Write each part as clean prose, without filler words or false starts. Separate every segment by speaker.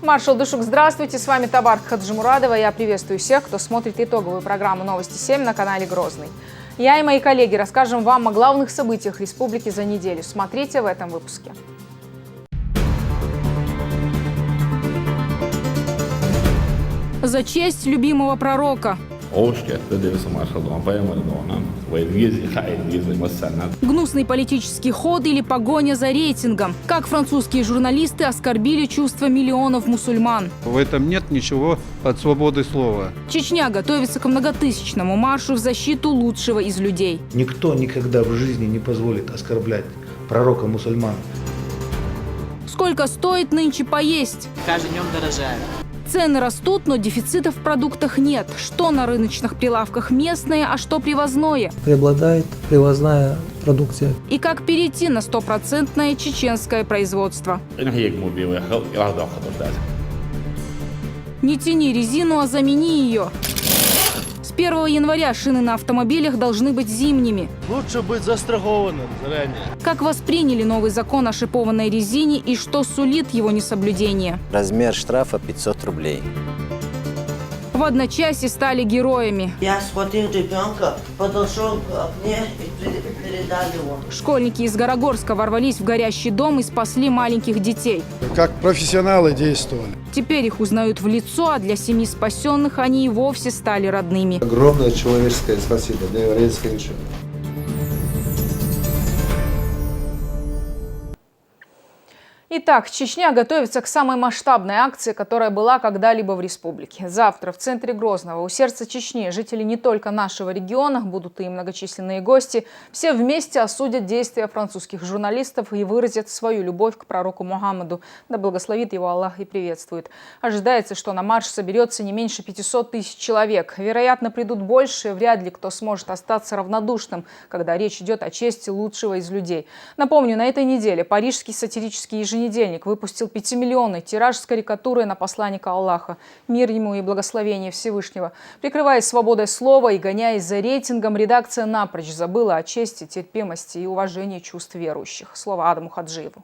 Speaker 1: Маршал Душук, здравствуйте. С вами Табарк Хаджимурадова. Я приветствую всех, кто смотрит итоговую программу «Новости 7» на канале «Грозный». Я и мои коллеги расскажем вам о главных событиях республики за неделю. Смотрите в этом выпуске. За честь любимого пророка. Гнусный политический ход или погоня за рейтингом. Как французские журналисты оскорбили чувства миллионов мусульман.
Speaker 2: В этом нет ничего от свободы слова.
Speaker 1: Чечня готовится к многотысячному маршу в защиту лучшего из людей.
Speaker 3: Никто никогда в жизни не позволит оскорблять пророка мусульман.
Speaker 1: Сколько стоит нынче поесть?
Speaker 4: Каждый днем дорожает.
Speaker 1: Цены растут, но дефицита в продуктах нет. Что на рыночных прилавках местное, а что привозное?
Speaker 5: Преобладает привозная продукция.
Speaker 1: И как перейти на 100% чеченское производство? Не тяни резину, а замени ее. С 1 января шины на автомобилях должны быть зимними.
Speaker 6: Лучше быть застрахованным заранее.
Speaker 1: Как восприняли новый закон о шипованной резине и что сулит его несоблюдение?
Speaker 7: Размер штрафа 500 рублей.
Speaker 1: В одночасье стали героями.
Speaker 8: Я схватил ребенка, подошел к окне и передал его.
Speaker 1: Школьники из Горогорска ворвались в горящий дом и спасли маленьких детей.
Speaker 6: Как профессионалы действовали.
Speaker 1: Теперь их узнают в лицо, а для семьи спасенных они и вовсе стали родными.
Speaker 9: Огромное человеческое спасибо для еврейской общины.
Speaker 1: Итак, Чечня готовится к самой масштабной акции, которая была когда-либо в республике. Завтра в центре Грозного, у сердца Чечни, жители не только нашего региона, будут и многочисленные гости, все вместе осудят действия французских журналистов и выразят свою любовь к пророку Мухаммаду. Да благословит его Аллах и приветствует. Ожидается, что на марш соберется не меньше 500 тысяч человек. Вероятно, придут больше, вряд ли кто сможет остаться равнодушным, когда речь идет о чести лучшего из людей. Напомню, на этой неделе парижский сатирический еженедельник выпустил 5-миллионный тираж с карикатурой на посланника Аллаха. Мир ему и благословение Всевышнего. Прикрываясь свободой слова и гоняясь за рейтингом, редакция напрочь забыла о чести, терпимости и уважении чувств верующих. Слово Адаму Хаджиеву.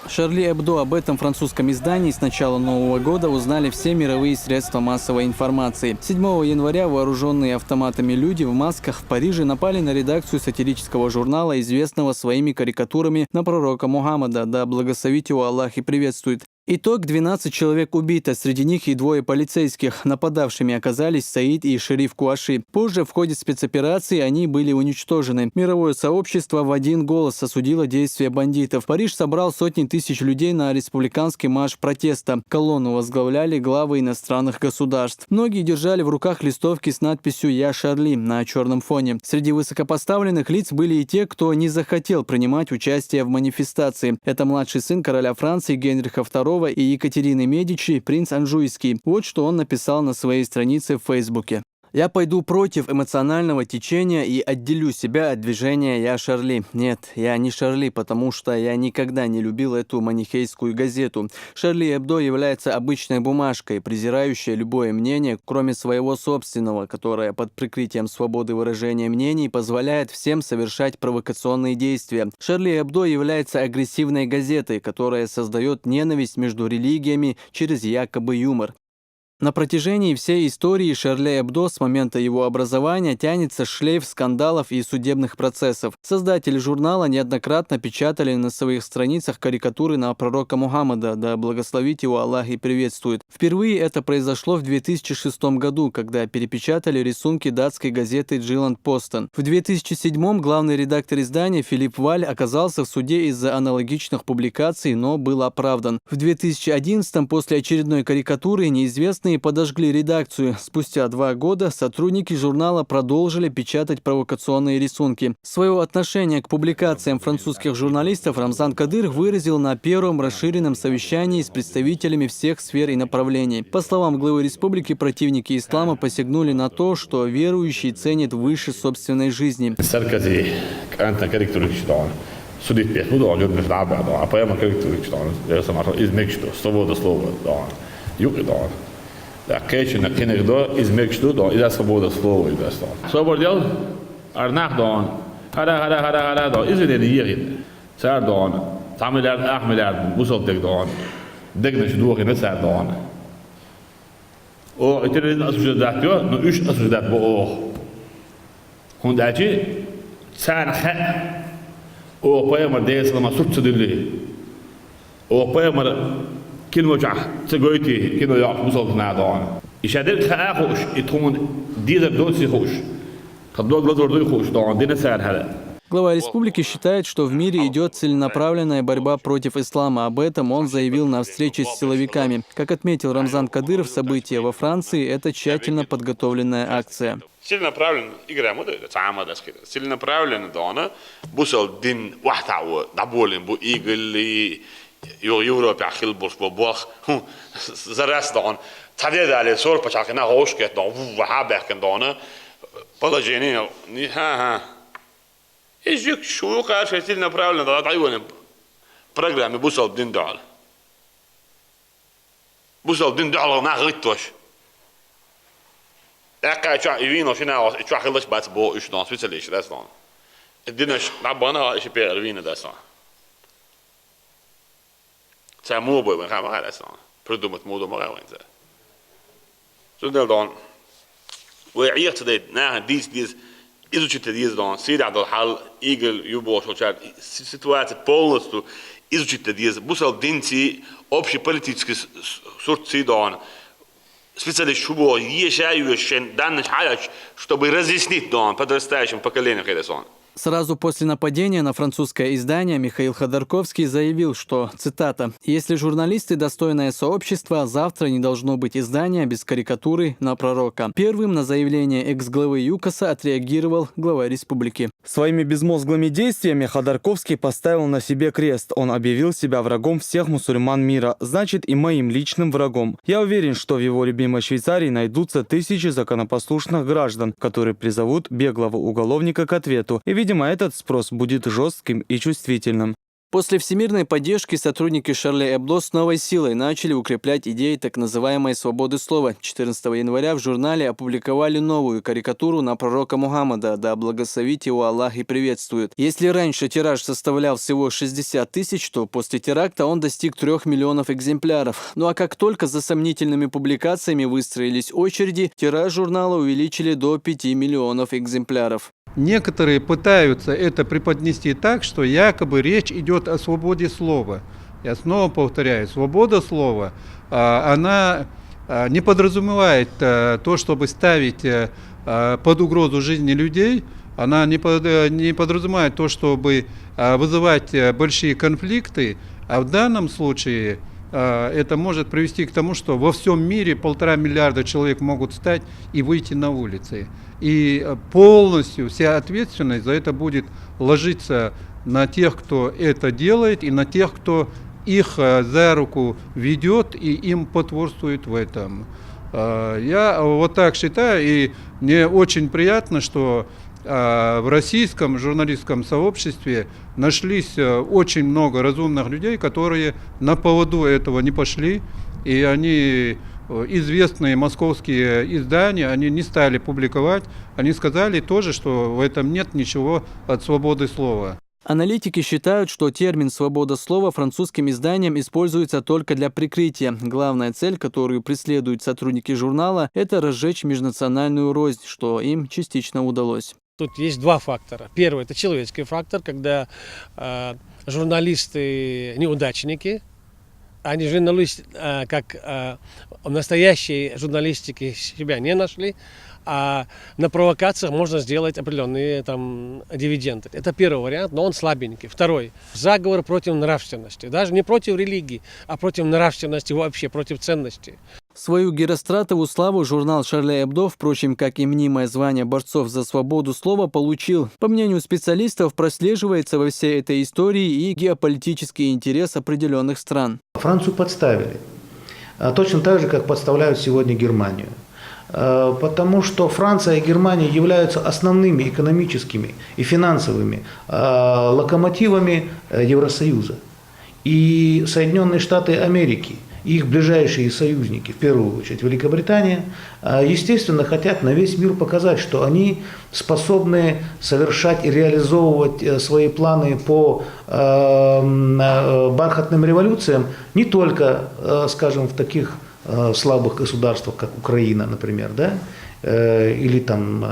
Speaker 10: Шарли Эбдо. Об этом французском издании с начала Нового года узнали все мировые средства массовой информации. 7 января вооруженные автоматами люди в масках в Париже напали на редакцию сатирического журнала, известного своими карикатурами на пророка Мухаммада, да благословит его Аллах и приветствует. Итог: 12 человек убито, среди них и 2 полицейских. Нападавшими оказались Саид и Шериф Куаши. Позже в ходе спецоперации они были уничтожены. Мировое сообщество в один голос осудило действия бандитов. Париж собрал сотни тысяч людей на республиканский марш протеста. Колонну возглавляли главы иностранных государств. Многие держали в руках листовки с надписью «Я Шарли» на черном фоне. Среди высокопоставленных лиц были и те, кто не захотел принимать участие в манифестации. Это младший сын короля Франции Генриха II и Екатерины Медичи, принц Анжуйский. Вот что он написал на своей странице в Фейсбуке. «Я пойду против эмоционального течения и отделю себя от движения «Я Шарли». Нет, я не Шарли, потому что я никогда не любил эту манихейскую газету. Шарли Эбдо является обычной бумажкой, презирающей любое мнение, кроме своего собственного, которое под прикрытием свободы выражения мнений позволяет всем совершать провокационные действия. Шарли Эбдо является агрессивной газетой, которая создает ненависть между религиями через якобы юмор. На протяжении всей истории Шарли Эбдо с момента его образования тянется шлейф скандалов и судебных процессов. Создатели журнала неоднократно печатали на своих страницах карикатуры на пророка Мухаммада, да благословит его Аллах и приветствует. Впервые это произошло в 2006 году, когда перепечатали рисунки датской газеты «Джиланд Постон». В 2007 главный редактор издания Филипп Валь оказался в суде из-за аналогичных публикаций, но был оправдан. В 2011 после очередной карикатуры неизвестные подожгли редакцию. Спустя 2 года сотрудники журнала продолжили печатать провокационные рисунки. Свое отношение к публикациям французских журналистов Рамзан Кадыр выразил на первом расширенном совещании с представителями всех сфер и направлений. По словам главы республики, противники ислама посягнули на то, что верующие ценят выше собственной жизни.
Speaker 11: Кечена кенегдо измекчду до из свобода слова и даст. Свободел арнах дон. Хара до изведен ерин. Serdağını, Tamiler, Ahmeler, Musal'daki dağını. Degneş duğunu Serdağını. O itirin asıcıdat diyor, no üç asıcıdat bu o. Hundacı, sen he. O payamar değilselama surtsu dilli. O payamar kilmoca, segoyti, kino yok Musal'daki dağını. İşadet he hoş, itun diğer dosi hoş. Kadlog lazordu hoş dağını, dine Serdağını.
Speaker 10: Глава республики считает, что в мире идет целенаправленная борьба против ислама. Об этом он заявил на встрече с силовиками. Как отметил Рамзан Кадыров, события во Франции – это тщательно подготовленная акция.
Speaker 11: Целенаправленно бусал дин вахтау даболин бу игли Европа хилбурс бу бах зарастан тадедали сор пачакна хошкет дан вахабекн дана положение ни ха Ежик шо карşı целенаправленно да тайванın программе бусал дин дал. Бусал дин дал на гытtoş. Eka çak evino şuna çak hılış bat bu üç dans vitaliş destan. Dinleş bana işi per evino destan. Sen mu bu ben kamera destan. Produkt modu mara vente. Så dan ve iyert de na dis изучите диез дан сида дал хал игл юбо шочар ситуация полностью изучите диез бусал динци общий политический сорт дан специалист шубо ешаюшен данный халяч чтобы разъяснить дан подрастающим поколениям хедесон.
Speaker 10: Сразу после нападения на французское издание Михаил Ходорковский заявил, что, цитата, «Если журналисты достойное сообщество, завтра не должно быть издания без карикатуры на пророка». Первым на заявление экс-главы ЮКОСа отреагировал глава республики.
Speaker 4: Своими безмозглыми действиями Ходорковский поставил на себе крест. Он объявил себя врагом всех мусульман мира, значит и моим личным врагом. Я уверен, что в его любимой Швейцарии найдутся тысячи законопослушных граждан, которые призовут беглого уголовника к ответу. И, видимо, этот спрос будет жестким и чувствительным.
Speaker 10: После всемирной поддержки сотрудники Шарли Эбдо с новой силой начали укреплять идеи так называемой свободы слова. 14 января в журнале опубликовали новую карикатуру на пророка Мухаммада, да благословит его Аллах и приветствует. Если раньше тираж составлял всего 60 тысяч, то после теракта он достиг 3 миллионов экземпляров. Ну а как только за сомнительными публикациями выстроились очереди, тираж журнала увеличили до 5 миллионов экземпляров.
Speaker 2: Некоторые пытаются это преподнести так, что якобы речь идет о свободе слова. Я снова повторяю, свобода слова, она не подразумевает то, чтобы ставить под угрозу жизни людей, она не подразумевает то, чтобы вызывать большие конфликты, а в данном случае это может привести к тому, что во всем мире 1,5 миллиарда человек могут встать и выйти на улицы. И полностью вся ответственность за это будет ложиться на тех, кто это делает, и на тех, кто их за руку ведет и им потворствует в этом. Я вот так считаю, и мне очень приятно, что в российском журналистском сообществе нашлись очень много разумных людей, которые на поводу этого не пошли, и они, известные московские издания, они не стали публиковать, они сказали тоже, что в этом нет ничего от свободы слова.
Speaker 10: Аналитики считают, что термин «свобода слова» французским изданием используется только для прикрытия. Главная цель, которую преследуют сотрудники журнала, это разжечь межнациональную рознь, что им частично удалось.
Speaker 12: Тут есть два фактора. Первый – это человеческий фактор, когда журналисты неудачники, они журналисты, как в настоящей журналистике себя не нашли, а на провокациях можно сделать определенные там дивиденды. Это первый вариант, но он слабенький. Второй – заговор против нравственности. Даже не против религии, а против нравственности вообще, против ценностей.
Speaker 10: Свою Геростратову славу журнал «Шарли Эбдо», впрочем, как и мнимое звание борцов за свободу слова, получил. По мнению специалистов, прослеживается во всей этой истории и геополитический интерес определенных стран.
Speaker 3: Францию подставили. Точно так же, как подставляют сегодня Германию. Потому что Франция и Германия являются основными экономическими и финансовыми локомотивами Евросоюза. И Соединенные Штаты Америки и их ближайшие союзники, в первую очередь Великобритания, естественно, хотят на весь мир показать, что они способны совершать и реализовывать свои планы по бархатным революциям не только, скажем, в таких слабых государствах, как Украина, например, да, или там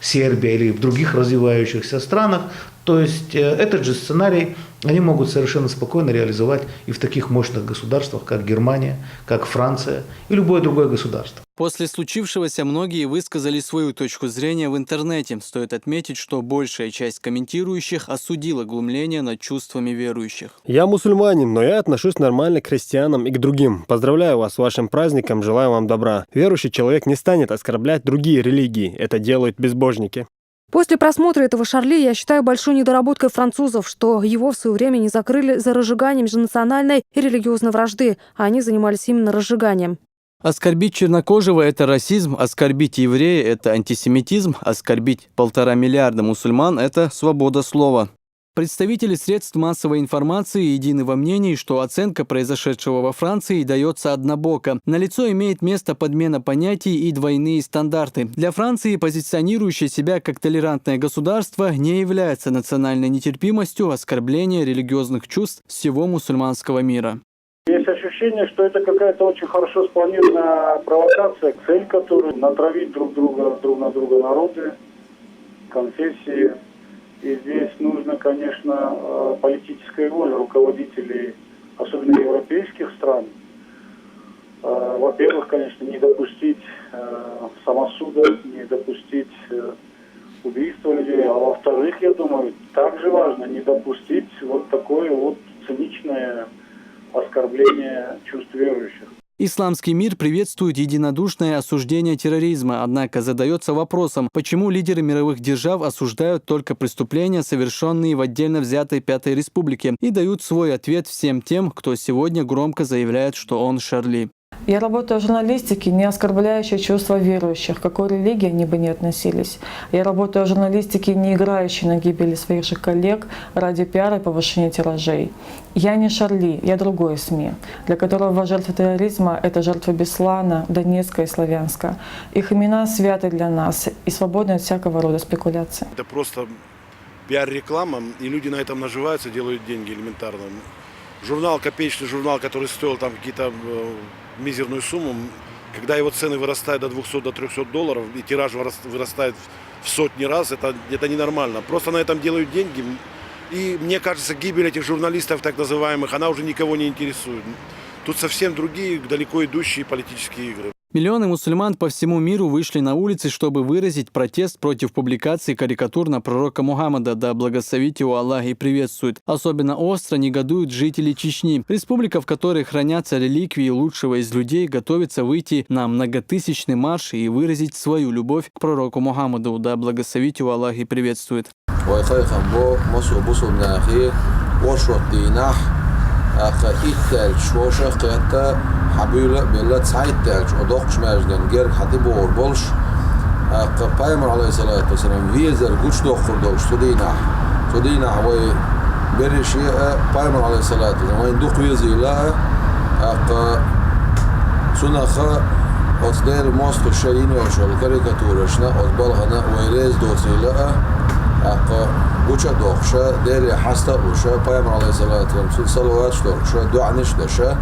Speaker 3: Сербия, или в других развивающихся странах. То есть этот же сценарий они могут совершенно спокойно реализовать и в таких мощных государствах, как Германия, как Франция и любое другое государство.
Speaker 10: После случившегося многие высказали свою точку зрения в интернете. Стоит отметить, что большая часть комментирующих осудила глумление над чувствами верующих.
Speaker 13: Я мусульманин, но я отношусь нормально к христианам и к другим. Поздравляю вас с вашим праздником, желаю вам добра. Верующий человек не станет оскорблять другие религии. Это делают безбожники.
Speaker 14: После просмотра этого Шарли я считаю большой недоработкой французов, что его в свое время не закрыли за разжиганием межнациональной и религиозной вражды, а они занимались именно разжиганием.
Speaker 10: Оскорбить чернокожего – это расизм, оскорбить еврея – это антисемитизм, оскорбить 1,5 миллиарда мусульман – это свобода слова. Представители средств массовой информации едины во мнении, что оценка произошедшего во Франции дается однобоко. Налицо имеет место подмена понятий и двойные стандарты. Для Франции, позиционирующей себя как толерантное государство, не является национальной нетерпимостью оскорбления религиозных чувств всего мусульманского мира.
Speaker 15: Есть ощущение, что это какая-то очень хорошо спланированная провокация, цель которой натравить друг на друга народы, конфессии. И здесь нужно, конечно, политическая воля руководителей, особенно европейских стран. Во-первых, конечно, не допустить самосуда, не допустить убийства людей. А во-вторых, я думаю, также важно не допустить вот такое вот циничное оскорбление чувств верующих.
Speaker 10: Исламский мир приветствует единодушное осуждение терроризма, однако задается вопросом, почему лидеры мировых держав осуждают только преступления, совершенные в отдельно взятой Пятой Республике, и дают свой ответ всем тем, кто сегодня громко заявляет, что он Шарли.
Speaker 16: Я работаю в журналистике, не оскорбляющей чувства верующих, к какой религии они бы ни относились. Я работаю в журналистике, не играющей на гибели своих же коллег ради пиара и повышения тиражей. Я не Шарли, я другое СМИ, для которого жертвы терроризма – это жертвы Беслана, Донецка и Славянска. Их имена святы для нас и свободны от всякого рода спекуляций.
Speaker 6: Это просто пиар-реклама, и люди на этом наживаются, делают деньги элементарно. Журнал, копеечный журнал, который стоил там какие-то мизерную сумму, когда его цены вырастают до 200-300 долларов и тираж вырастает в сотни раз, это ненормально. Просто на этом делают деньги. И мне кажется, гибель этих журналистов, так называемых, она уже никого не интересует. Тут совсем другие, далеко идущие политические игры.
Speaker 10: Миллионы мусульман по всему миру вышли на улицы, чтобы выразить протест против публикации карикатур на пророка Мухаммада, да благословит его Аллах и приветствует. Особенно остро негодуют жители Чечни. Республика, в которой хранятся реликвии лучшего из людей, готовится выйти на многотысячный марш и выразить свою любовь к пророку Мухаммаду, да благословит его Аллах и приветствует.
Speaker 9: حبيله بلا تسعيد تاج ودوق شماجدن غير حتى بور بولش قايمر عليه الصلاة والسلام فيزر كوش دوق خردوش تدينا وي بريشي قايمر عليه الصلاة والسلام وين دوق فيزي لا سنخا أصدر ماسك الشيء وشل كاريكاتورشنا أصبلغنا ويرز دوسي لا بوشا دوقشا ديري حستا وشا قايمر عليه الصلاة والسلام صلوات دوقشا دعنش دشا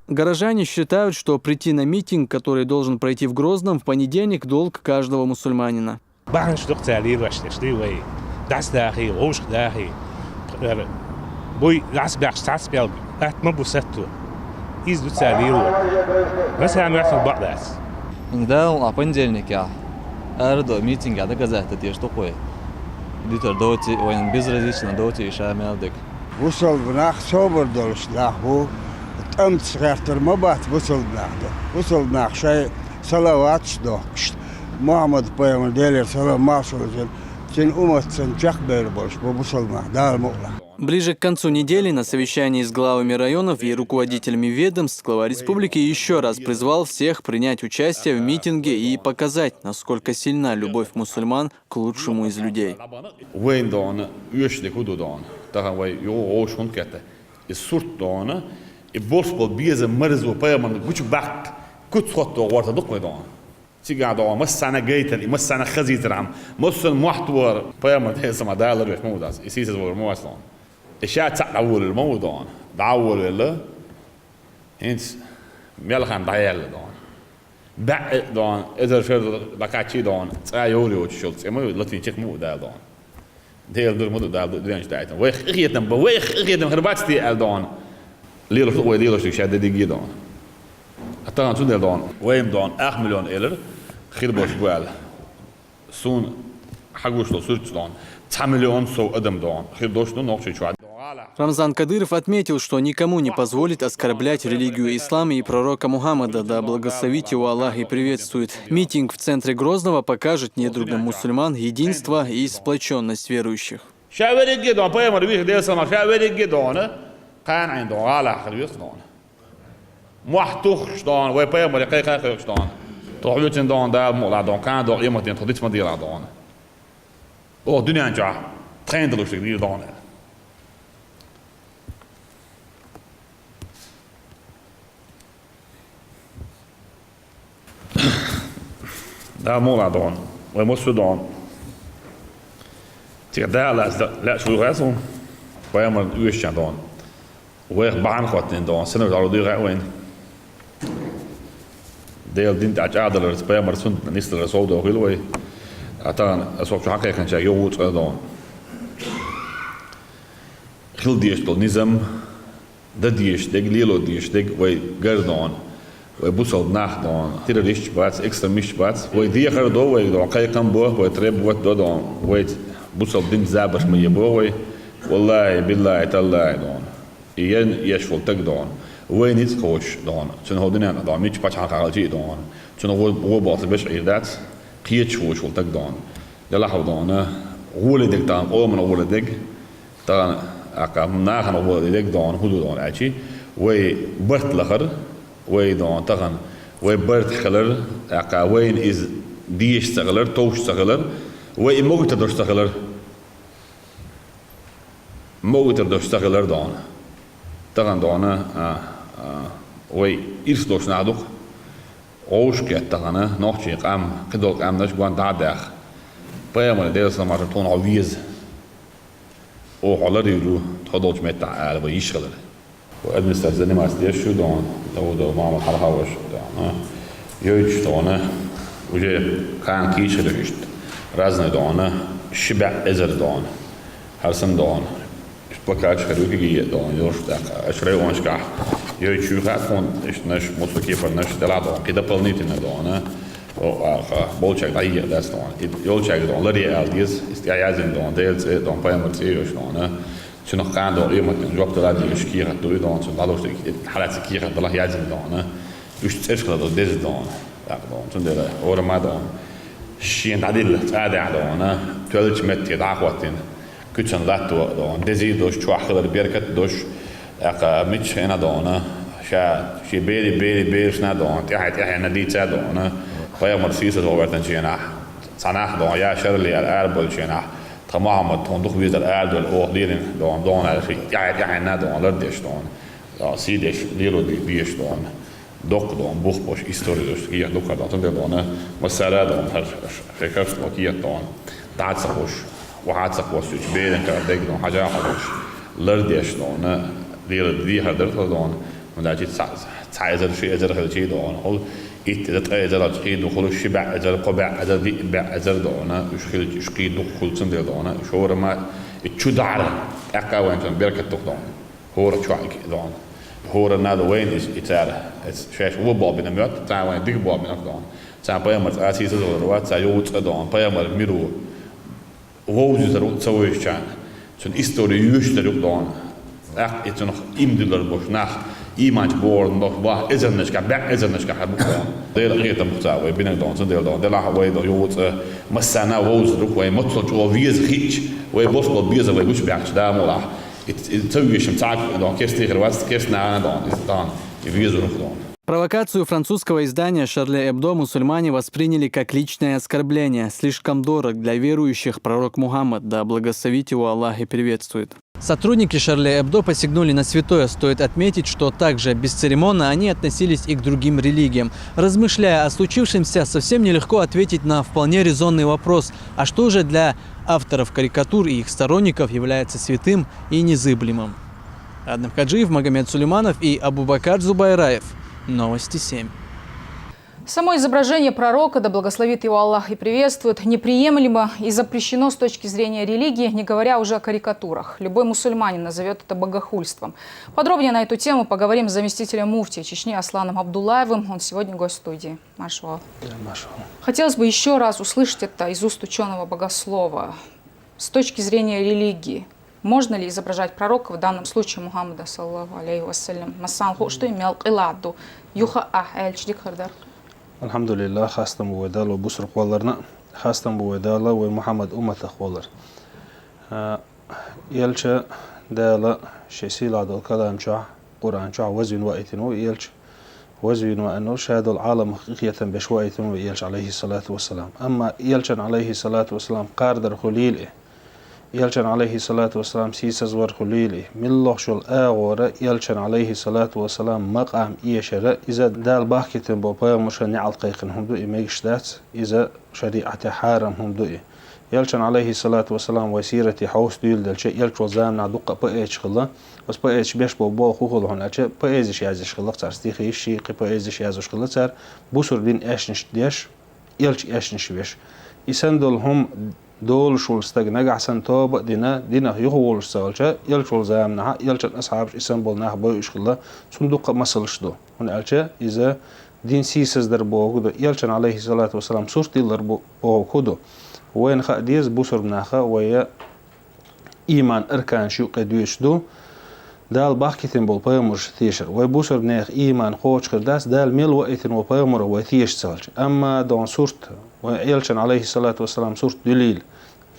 Speaker 10: Горожане считают, что прийти на митинг, который должен пройти в Грозном, в понедельник – долг каждого мусульманина.
Speaker 17: Дитер доти, он безразлично доти и шамелдик.
Speaker 18: وصل بناخ صبر دولش لاحو تأمت صغيرتر مبات وصل بناخ شيء صلوات دوكش محمد بيامر ديلر سلام ماسوزن تن أمت تن جاك بيربولش وصل بناخ دار مغلا.
Speaker 10: Ближе к концу недели на совещании с главами районов и руководителями ведомств глава республики еще раз призвал всех принять участие в митинге и показать, насколько сильна любовь мусульман к лучшему из людей.
Speaker 11: Tahan way yo osh hun kette. Is surt dona. I borspol bieze مرزو بيمن قوش بحت كنت خطو ورطة دق دون تيجا دون مسنا جيتل مسنا خزيت رام مسنا محتور بيمن هي سما دالر يش موداس يسيس زور مواسلون الشيء تعول الموضوع دعول له هنس ملخان دايل دون بعد دون إذا شر بكاتشي دون تأيوري وتشلت إما لطين شيء مو دال دون ديل دور مود دال دينش دايتن ويخ إخيتن بويخ إخيتن هرباتي دون ليلو شو ليلو شو شاد ديجي دون أتانا شو دون ويم دون 8 مليون إيلر خير باش بوال سون حقوش لو سورت دون 10 مليون سو أدم دون خير دوش دون نقطة شو
Speaker 10: Рамзан Кадыров отметил, что никому не позволит оскорблять религию ислама и пророка Мухаммада, да благословит его Аллах и приветствует. Митинг в центре Грозного покажет недругам мусульман единство и сплоченность верующих.
Speaker 11: كان عنده غالة خليه يصدون محتوخ دون ويبيم ولا كي كي دون تروحوا دون دا مولا دون كان دون يوم تديت ما دير دون او الدنيا نجا ترين دلوش دير دون دا مولا دون ومسو دون تيدا لا شو راسو ويعمل يوش دون ويخ بان خوتين دون سنة دارو دي غاوين ديل دين تعجادل رسبيا مرسون نيستر رسول دو غيلوي اتان اسوق شو حقيقة شا يووت دون خيل ديش دول نظام دا ديش ديك ليلو ديش ديك وي غردون وي بوصل ناخ دون تيروريش بات اكسترميش بات وي دي غردو وي دون قاي كان بوه وي تريب وات دون وي بوصل دين زابش مي بوه والله بالله تالله دون ين يشفل تك دون وين يتخوش دون شنو هو دنيا دون ميتش باتش حقالتي دون شنو هو باطل باش عيدات قيتش هو شفل تك دون يلا حو دون ولدك دون او من ولدك دون اقام ناخن ولدك دون هدو دون اشي وي برت لخر وي دون تغن وي برت خلر اقا وين از ديش سغلر توش سغلر وي موت دوش سغلر موت دوش سغلر دون تغن دونه وي إرس دوش نادوخ أوش كات تغنى نوحشي قام قدول قام نش قوان دعداخ بيامل ديرس لما تون عويز أو حلر يلو تحضوش متع عالب ويشغل وأدمستازني ما استيشو دون دو معمل حرهاوش دون يويتش دونه وجي كان كيشغل يشت رازن دونه شبع إزر دون هرسن دون بكاش خلوكي جي دون يوش داك أشري وانشكا يويتشو خاتون إيش نش مسوكي فرنش دلا دون كده بلنيتنا دون أو بولشك دايق داس دون يولشك دون لدي ألديز استيعازين دون ديلز دون بايمرت يوش دون شنو كان دون يوم جواب دلا يوش كيرا دوي دون شنو دالوش حالات كيرا دلا يازين دون يوش تشكل دون ديز دون دون شنو دلا أورا ما دون شين عدل تعادع دون تولش متي دعواتين كتشن لاتو دون دزي دوش تواخل بيركت دوش اقا ميتش هنا دون شي بيري شنا دون تحي نديتا دون فيا مرسيسة وبرتن شينا صناح دون يا شرلي الاربل شينا تمام تندخ بيز الاربل او ديرين دون على شي تحي نا دون لردش دون سيدش ليرو دي بيش دون دوك دون بوخ بوش استوري دوش هي دوكا دون دون مسالا دون هر فكرت وكيت دون تعصبوش وحاتسق وسوش بيرن كردك دون حاجة حوش لرديش دون دي هدرت دون ملاجي تعزر شيء أزر هذا شيء دون هو إتدقى أزر شيء دخول شبع أزر قبع أزر دي بع أزر دون يشخيل يشقي دخول سندر دون شهور ما تشدعر أقا وين كان بيركت دون هو رشاك دون هو النادو وين إتار شاش هو باب من الميات تاع وين ديك باب من دون تاع بيامر أسيس الروات تاع يوت دون بيامر ميرو ووزي تسويش كان شن إستوري يشترك دون إنت نخ إمدلر بوش نخ إيمانش بورد نخ باه إزرنش كان بع إزرنش كان حد دون ديل غير مختار بينك دون سنديل دون دلا وي دو يوت مسنا ووز روك وي مطلع جو فيز خيش وي بوصل بيز وي بوش بيعش دا مولا تسويش متاعك دون كيف تيجي الوقت كيف نعنا دون دون فيز روك دون.
Speaker 10: Провокацию французского издания «Шарли Эбдо» мусульмане восприняли как личное оскорбление. Слишком дорог для верующих пророк Мухаммад, да благословит его Аллах и приветствует. Сотрудники Шарли Эбдо посягнули на святое. Стоит отметить, что также бесцеремонно они относились и к другим религиям. Размышляя о случившемся, совсем нелегко ответить на вполне резонный вопрос. А что же для авторов карикатур и их сторонников является святым и незыблемым? Аднам Хаджиев, Магомед Сулейманов и Абубакар Зубайраев. Новости 7.
Speaker 1: Само изображение пророка, да благословит его Аллах и приветствует, неприемлемо и запрещено с точки зрения религии, не говоря уже о карикатурах. Любой мусульманин назовет это богохульством. Подробнее на эту тему поговорим с заместителем муфтия Чечни Асланом Абдуллаевым. Он сегодня гость студии. Машаллах. Хотелось бы еще раз услышать это из уст ученого богослова. С точки зрения религии, можно ли изображать пророка, в данном случае Мухаммада, саллаху алейхи вассалям, Массанху, что имел Иладу, Юха Эльчдик Хардар?
Speaker 19: Alhamdulillah, xastam bu vedalo busur qollarna, xastam bu vedalo ve Muhammed ummata qollar. Yelcha dala شيسيل عدل كلام شع قرآن شع وزن وقتنو يلش وزن وأنه شهد العالم حقيقة بشوائتنو يلش عليه الصلاة والسلام. أما يلشن عليه الصلاة والسلام قاردر خليله يلشن عليه الصلاة والسلام سيسز ور خليله من الله شو الآغورة يلشن عليه الصلاة والسلام مقام إيشرة إذا دال باكتن بوبايا مش نعل قيقن هم دوئي ميشتات إذا شريعة حارم هم دوئي يلشن عليه الصلاة والسلام وسيرة حوس ديل دل شيء يلش وزامنا دقة بقيتش خلا بس بقيتش بيش بوبا خوخل هون أشياء بقيتش يعزش خلا صار استيخي شيء بقيتش يعزش خلا صار بوسر دين إيشنش ديش يلش إيشنش بيش يسندل هم دول شو استجناج عشان طابق دينا يخول سالشة يلش وزامنا يلش أصحاب يسنبل نحبه يشخلا صندوق مسلش دو هون أشياء إذا دين سيسز دربوه كده يلشن عليه الصلاة والسلام صورتي دربوه كده وين خديز بوسر بناخا ويا إيمان أركان شو قديش دو دال باكتين بالبيمرش ثيشر ويبوسر بناخ إيمان خوش خرداس دال ميل وقتين وبيمر وثيش سالش أما دون صورت ويلشن عليه الصلاة والسلام صورت دليل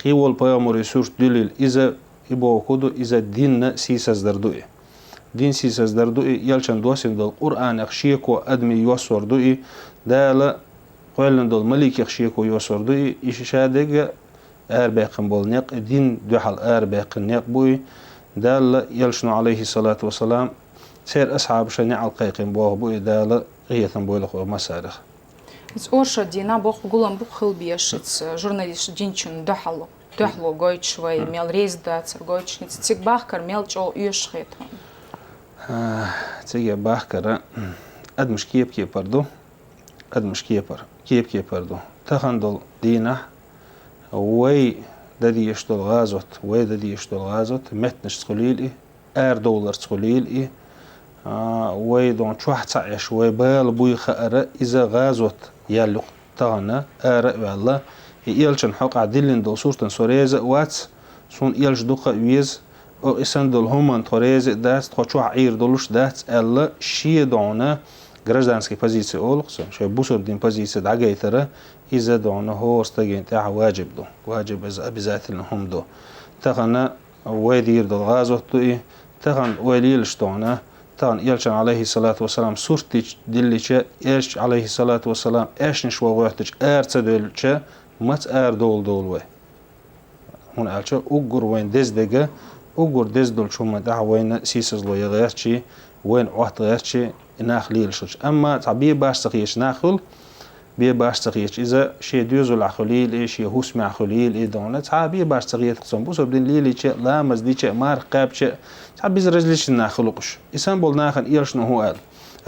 Speaker 19: قيول بيمر صورت دليل إذا يبو كده إذا دين سيسز دردوئي دين سيسز دردوئي يلشن دوسين دال قرآن أخشيكو أدمي يوسور دوئي دال قولن دول ملك يخشيكو يوسور دوئي إيش شادق باقن بولنيق دين دوحل باقن نيق بوي دال يلشنو عليه الصلاة والسلام سير أصحاب شنيع القيقين بوه بوي دال غيثن بويلخ ومسارخ
Speaker 1: Орша дина бог гулам бух хилбиешец журналист динчун дахало гойчвей мел рейс да цергойчниц цик бахкар мел чо юшхет
Speaker 19: цик бахкара адмш киеп пардо адмш киеп пардо تخندل دينا وي ددي يشتغل غازوت متنش قليل $2 قليل وي دون شوح تعيش وي بال بوي خأرة إذا غازوت يالق تانا والله يلشن حق عدلين دول صورتن سوريز واتس سون يلش دوقة ويز او اسن دول همان توريز داست خو شوح عير دولش داست ألا شي دونا гражданской позиции олхсон что бусур дин позиции дагайтера из-за дона хостаген таа واجب обязательно хум до тагана وادير دول غازوتي تغن وليل شتونا تغن يلشن عليه الصلاة والسلام سورتي دليشة إيش عليه الصلاة والسلام إيش نشوا وقتش تدلشة مت دول وي هون ألشة أوجر وين دزدقة أوجر دزدل شو ما وين سيسز لو يغيرشي وين وقت غيرشي ناخليل شوش أما تعبير باش تغيش ناخل بيه باش تغيش إذا شيء دوزل عخليل شيء هوس مع خليل إدونه تعبير باش تغيش قسم بوسو بدين ليلي شيء لا مزدي شيء مار قاب شيء تعبير رجليش ناخلقش إنسان بول ناخن إيرشنو هو قال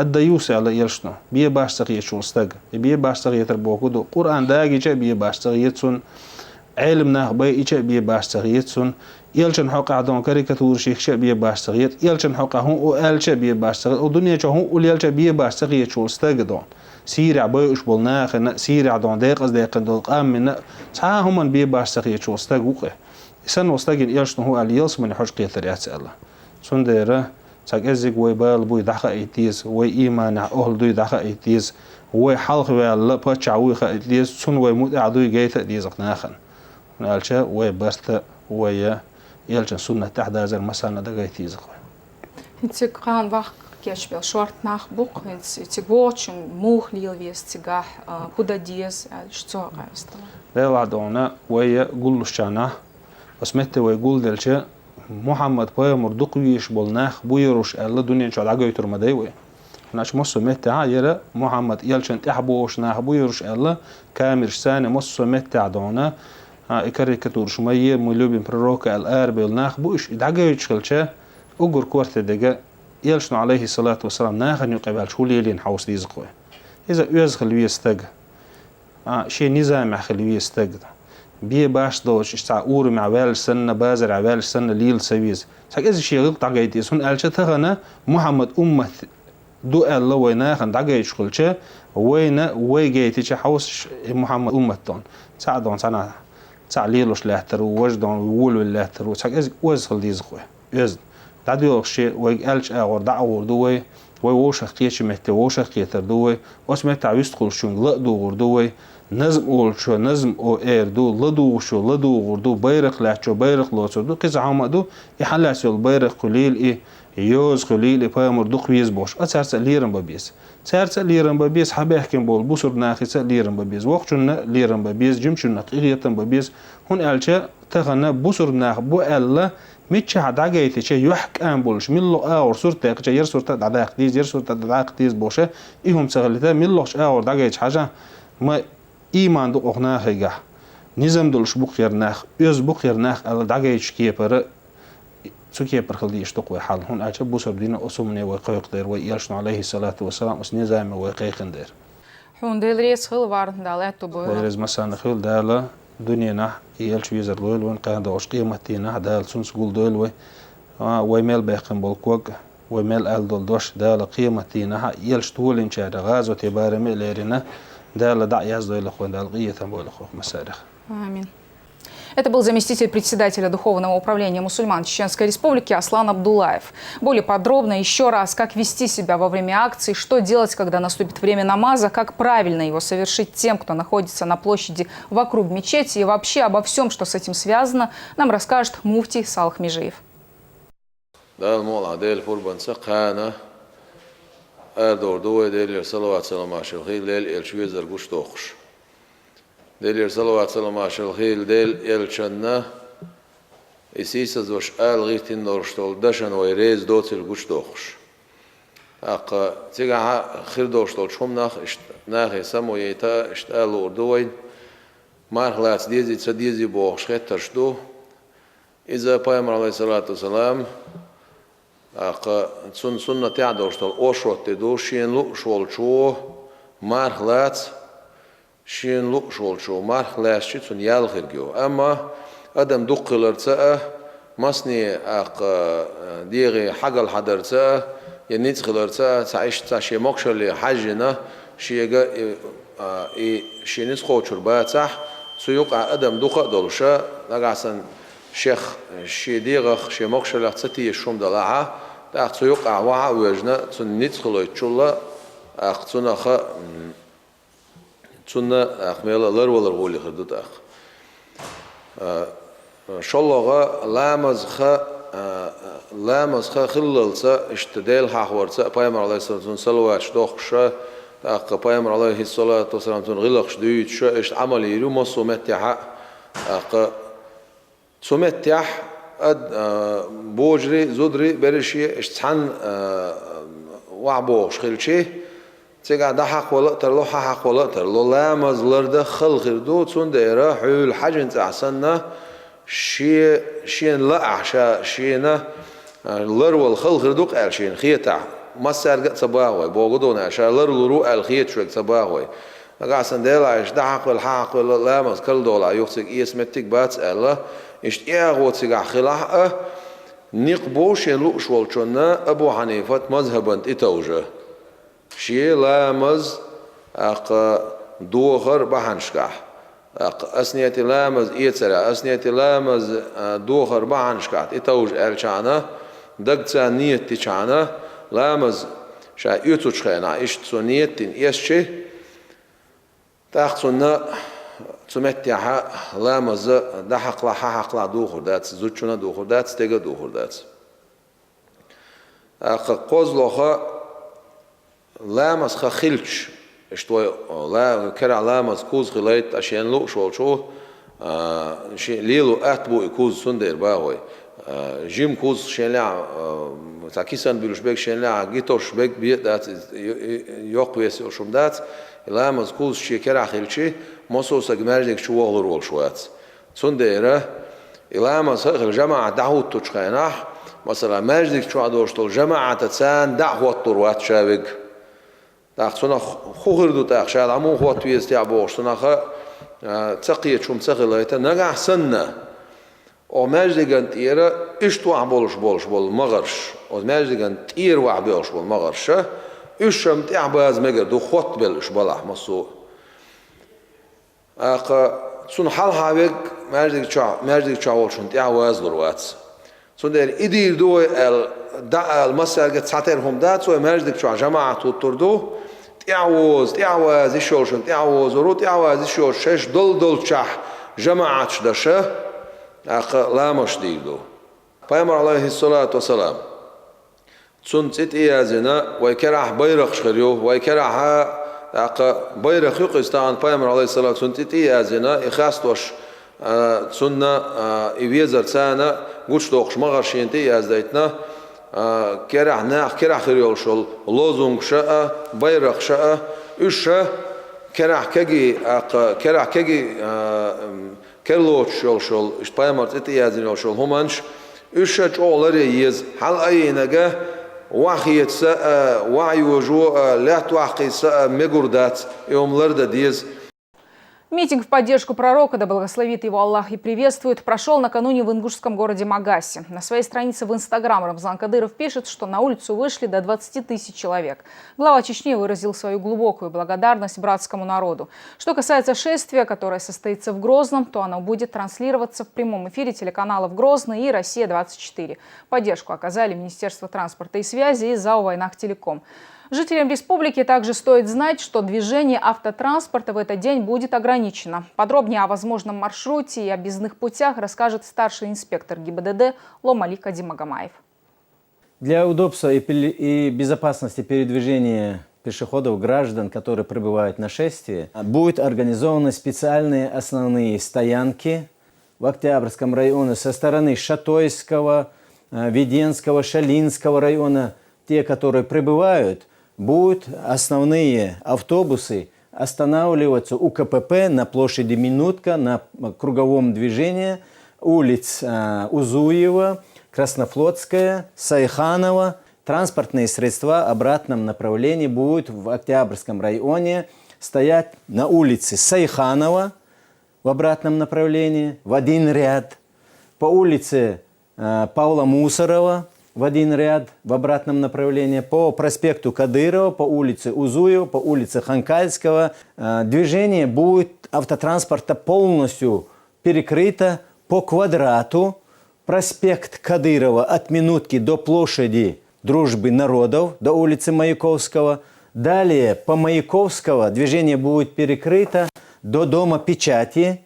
Speaker 19: الديوس على إيرشنو بيه باش تغيش شو استج بيه باش تغيش تربوكودو قرآن داقي شيء بيه باش تغيشون علم ناخبي شيء بيه باش تغيشون يلشن حقا عدون كاريكاتور شيخ شيء بيه باش تغيش يلشن حقا هون وقال شيء بيه باش تغيش ودنيا شو هون وليلش بيه باش تغيش شو استجدون سيرع بيش بولناخ سيرع دون دقيقة دول قام من تعاهم بيه باش تغيش شو استجوقه إنسان واستجن يلشن هو على يلص من حج قيثريات الله سندرة تجزج ويبال بوي دخا إيتيز وإيمان أهل دوي دخا إيتيز وحلق ولا بتشعوي خا إيتيز سن ويموت عدوي جيت إيتيز قناخن نالشة ويبرت ويا يلشن سنة تحت هذا المسألة ده جيتيز
Speaker 1: إنتي كان وقت كيشبه شورت ناخ بوق إنتي واتشن موخ ليل ويستجاه كودا ديز شو عايزته
Speaker 19: لا وعدونا ويا قول الشانة بس متى ويقول دلشة محمد بايمر دقويش بولناخ بويروش ألا دنيا شو عجاي ترمدايوي ناش مصر متع يرى محمد يلشن تحبوش ناخ بويروش ألا كاميرش سانة مصر متع دونا إكاريكاتور شمية ملوبين بروكا الأرب والناخ بوش عجاي تشغلشه أجر كورت دجا يلشن عليه الصلاة والسلام ناخن يقبل شو ليلين حوس رزقه إذا يزخل يستج شيء نظام خليه يستج بيه باش دوش اشتع أور مع وال سنة بازر عوال سنة ليل سويز ساق إذا شيء غلط عقيدي سون ألشة تغنى محمد أمة دو الله ويناخن دعقيد شغلشه وينا ويجيتي حوس محمد أمتون ساعدون سنة تعليلوش لهتر ووجدون وولو لهتر ساق إذا وزخل يزخوه يزد دعيوش شيء ويقالش أغور دعور دوي ووش خيش مهتي ووش خيتر دوي واسمه تعويست كل شون لقدو غردوي نظم أول شو نظم أو إير دو لدو شو لدو غردو بيرق لحشو بيرق لوتر دو كذا عم دو يحلس البيرق قليل إيه يوز قليل إيه بامر دو قويز باش أتسرس ليرن ببيس سرس ليرن ببيس حبيحكم بول بوسر ناخس ليرن ببيس وقتنا ليرن ببيس جمشنا قيرتن ببيس هون ألشة تغنى بوسر ناخ بو ألا ميتش عداجيتي شيء يحك أمبولش ملو أور صورة كجير صورة عداق ديز ير صورة عداق ديز بوشه إيهم سغلته ملوش أور داجيتش حاجة ما إيمان دو أغناه خيجا نظام دولش بخير ناخ يز بخير ناخ على داجيتش كيبر سو كيبر خلدي يشتق حال هون أجب بوسر دينا أسمني وقيق دير ويالشن عليه الصلاة والسلام اس نظام وقيق دير
Speaker 1: هون ديلريس خل وارد دالات بو
Speaker 19: ديرز مثلا خل دالا دنيا نح يالش ويزر لول وين كان دوش قيمتي نح دال سونس قول دول ويميل باقم بالكوك ويميل آل دول دوش دال قيمتي نح يالش طول إن شاء غازو تبار ميليرنا دال دع يزدو الأخوان دال قية تنبو الأخوة مسارخ.
Speaker 1: Аминь. Это был заместитель председателя Духовного управления мусульман Чеченской Республики Аслан Абдуллаев. Более подробно еще раз, как вести себя во время акции, что делать, когда наступит время намаза, как правильно его совершить тем, кто находится на площади вокруг мечети, и вообще обо всем, что с этим связано, нам расскажет муфтий Салах Межиев.
Speaker 20: ديل صلوات سلام عشر الخيل ديل يلشنا إسيس زوج آل غيرتين دورشتول دشن ويريز دوتل قش دوخش أق تيجا خير دورشتول شوم ناخ سمو يتا اشتال أردوين مارخلات ديزي تسديزي بوخش خيترشدو إذا بايمر عليه الصلاة والسلام أق سنة تعدورشتول أوشوت تدو شين لو شول شو مارخلات شين لو شول شو مارخ لاشيت سن يالخرجو أما أدم دقلر تأ مصني أق ديغي حقل حدر تأ ينيت خلر تأ تعيش تعشي مكشل حجنا شيء شينيس خوشر باتح سيوق أدم دق دولشة لقاسن شيخ شي ديغ شي مكشل تتي شوم دلعة تأخ سيوق وعا وجنا سن نيت خلر تشولا أخ سنخ سنة أخميلا لر ولا غولي خدت أخ شلغة لامز خا خللسا اشتدال حورسا بايمر عليه الصلاة والسلام صلوات شدوخشا أخ بايمر عليه الصلاة والسلام غلقش دويت شا اشت عمل يرو مصو متيح أخ سمتيح أد بوجري زودري برشي اشتحن وعبوش خلشي تيجا ده حق ولا ترلو حق ولا ترلو لا مزلر ده خل خردو تون دايرة حول حاجة انت أحسننا شين لا عشاء شينا لر والخل خردوك قال شين خيتع ما سرقت صباحوي بوجودون عشاء لر لرو الخيت شوك صباحوي أحسن ده عش ده حق والحق ولا لا مز كل دولار يخسق اسمتك بات الله إيش إيه تيجا خلاص نقبوش يلوش والشنا أبو حنيفة مذهبا إتوجه شيء لامز أق دوخر بحنشكح أق أسنيتي لامز إيتسرع أسنيتي لامز دوخر بحنشكح إتوج ألشانا دقتا نيتي شانا لامز شا يوتوش خينا إيش تسونيتين إيشي تأخذنا تمتيها لامز دحق لا حق لا دوخر دات زوجنا دوخر دات تيجا دوخر دات أق قوزلوخا لامز خخيلش اشتوي لا كرع لامز كوز خليت عشان لو شو شي ليلو اتبو يكوز سندير باوي جيم كوز شنلا تاكيسان بيلوشبك شنلا جيتوش بك بيدات يوقويس وشمدات لا مزكوز شيكرا خيلشي مصوص جمالك شو وغلر والشوات سنديره لا مسخ الجماعة دعوة تشخيناح مثلا ماجدك شو عدوشتل جماعة تسان دعوة الطروات شابك تاخصنا خوغردو تاخشاد عمو خوات ويستيعبوش تناخ تسقية شو مسخلة نجح سنة او ماجدگان تیره اشت وع بولش بول مغرش او ماجدگان تیر وع بولش بول مغرش اشم تیع باز مگر دو خط بلش بلح مسو سون حال حاوگ ماجدگ چاول شون تیع واز دروات سون در ادیر دو المسال قد ساتر هم دات سو ماجدگ چا جماعة تطردو تیعوز ایشول شون تیعوز ورو تیعوز ایشول شش دل چح جماعة شدشه لا مش ديدو پیامبر عليه الصلاة والسلام سنت إيازنا ويكره بيرق شخريو ويكره بيرق يقستان پیامبر عليه الصلاة سنت إيازنا إخاستوش سنة إبيزر سنة قوش توقش مغرشين إيازدايتنا كره خريول شل لوزونغ شاء بيرق شاء إيش كره كجي كلوت شول إيش بايمرت إتيازين شول همانش إيش أولري يز حال أي نجا وحيت ساء وعي وجوء لا توحي ساء مجردات يوم لرد ديز.
Speaker 1: Митинг в поддержку пророка, да благословит его Аллах и приветствует, прошел накануне в ингушском городе Магасе. На своей странице в Инстаграм Рамзан Кадыров пишет, что на улицу вышли до 20 тысяч человек. Глава Чечни выразил свою глубокую благодарность братскому народу. Что касается шествия, которое состоится в Грозном, то оно будет транслироваться в прямом эфире телеканалов «Грозный» и «Россия-24». Поддержку оказали Министерство транспорта и связи и ЗАО «Вайнах-Телеком». Жителям республики также стоит знать, что движение автотранспорта в этот день будет ограничено. Подробнее о возможном маршруте и объездных путях расскажет старший инспектор ГИБДД Ломали Кадимагомаев.
Speaker 21: Для удобства и безопасности передвижения пешеходов, граждан, которые прибывают на шествие, будут организованы специальные основные стоянки в Октябрьском районе со стороны Шатойского, Веденского, Шалинского района. Те, которые прибывают, будут основные автобусы останавливаться у КПП на площади Минутка, на круговом движении улиц Узуева, Краснофлотская, Сайханова. Транспортные средства в обратном направлении будут в Октябрьском районе стоять на улице Сайханова в обратном направлении в один ряд, по улице Павла Мусорова в один ряд в обратном направлении, по проспекту Кадырова, по улице Узуева, по улице Ханкальского. Движение будет автотранспорта полностью перекрыто по квадрату. Проспект Кадырова от Минутки до площади Дружбы народов, до улицы Маяковского. Далее по Маяковского движение будет перекрыто до Дома печати.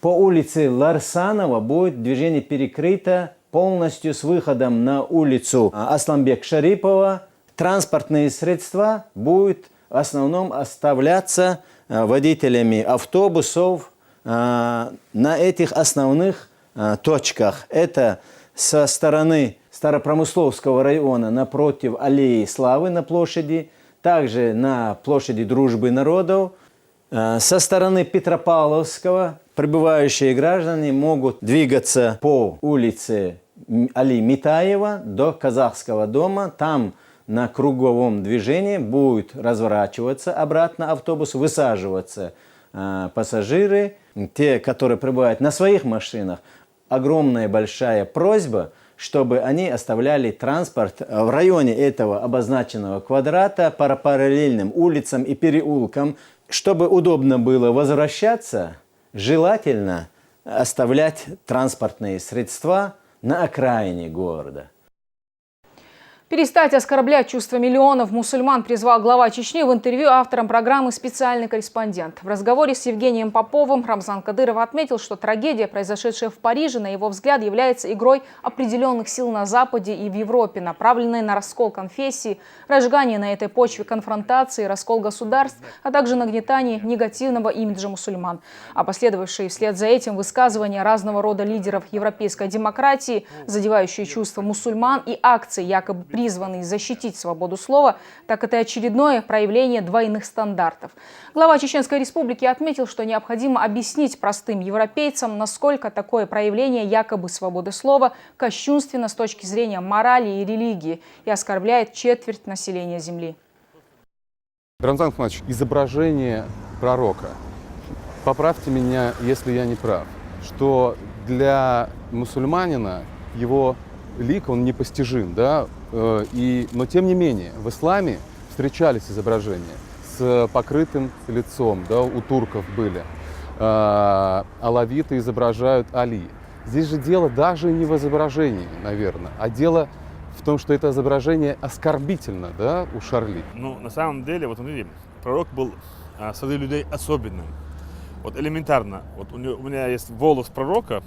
Speaker 21: По улице Ларсанова будет движение перекрыто полностью с выходом на улицу Асланбек-Шарипова. Транспортные средства будут в основном оставляться водителями автобусов на этих основных точках. Это со стороны Старопромысловского района напротив Аллеи Славы на площади, также на площади Дружбы народов. Со стороны Петропавловского прибывающие граждане могут двигаться по улице Али Митаева до Казахского дома. Там на круговом движении будет разворачиваться обратно автобус, высаживаться пассажиры. Те, которые прибывают на своих машинах, огромная большая просьба, чтобы они оставляли транспорт в районе этого обозначенного квадрата по параллельным улицам и переулкам. Чтобы удобно было возвращаться, желательно оставлять транспортные средства на окраине города.
Speaker 1: Перестать оскорблять чувства миллионов мусульман призвал глава Чечни в интервью авторам программы «Специальный корреспондент». В разговоре с Евгением Поповым Рамзан Кадыров отметил, что трагедия, произошедшая в Париже, на его взгляд, является игрой определенных сил на Западе и в Европе, направленной на раскол конфессий, разжигание на этой почве конфронтации, раскол государств, а также нагнетание негативного имиджа мусульман. А последовавшие вслед за этим высказывания разного рода лидеров европейской демократии, задевающие чувства мусульман, и акции, якобы призванные защитить свободу слова, так это очередное проявление двойных стандартов. Глава Чеченской Республики отметил, что необходимо объяснить простым европейцам, насколько такое проявление якобы свободы слова кощунственно с точки зрения морали и религии и оскорбляет четверть населения Земли.
Speaker 5: Рамзан Ахматович, изображение пророка. Поправьте меня, если я не прав, что для мусульманина его лик, он непостижим, да? Но тем не менее в исламе встречались изображения с покрытым лицом, да, у турков были. Алавиты изображают Али. Здесь же дело даже не в изображении, наверное, а дело в том, что это изображение оскорбительно, да, у Шарли.
Speaker 22: Ну, на самом деле, вот смотрите, пророк был среди людей особенным. Вот элементарно, вот у меня есть волос пророка,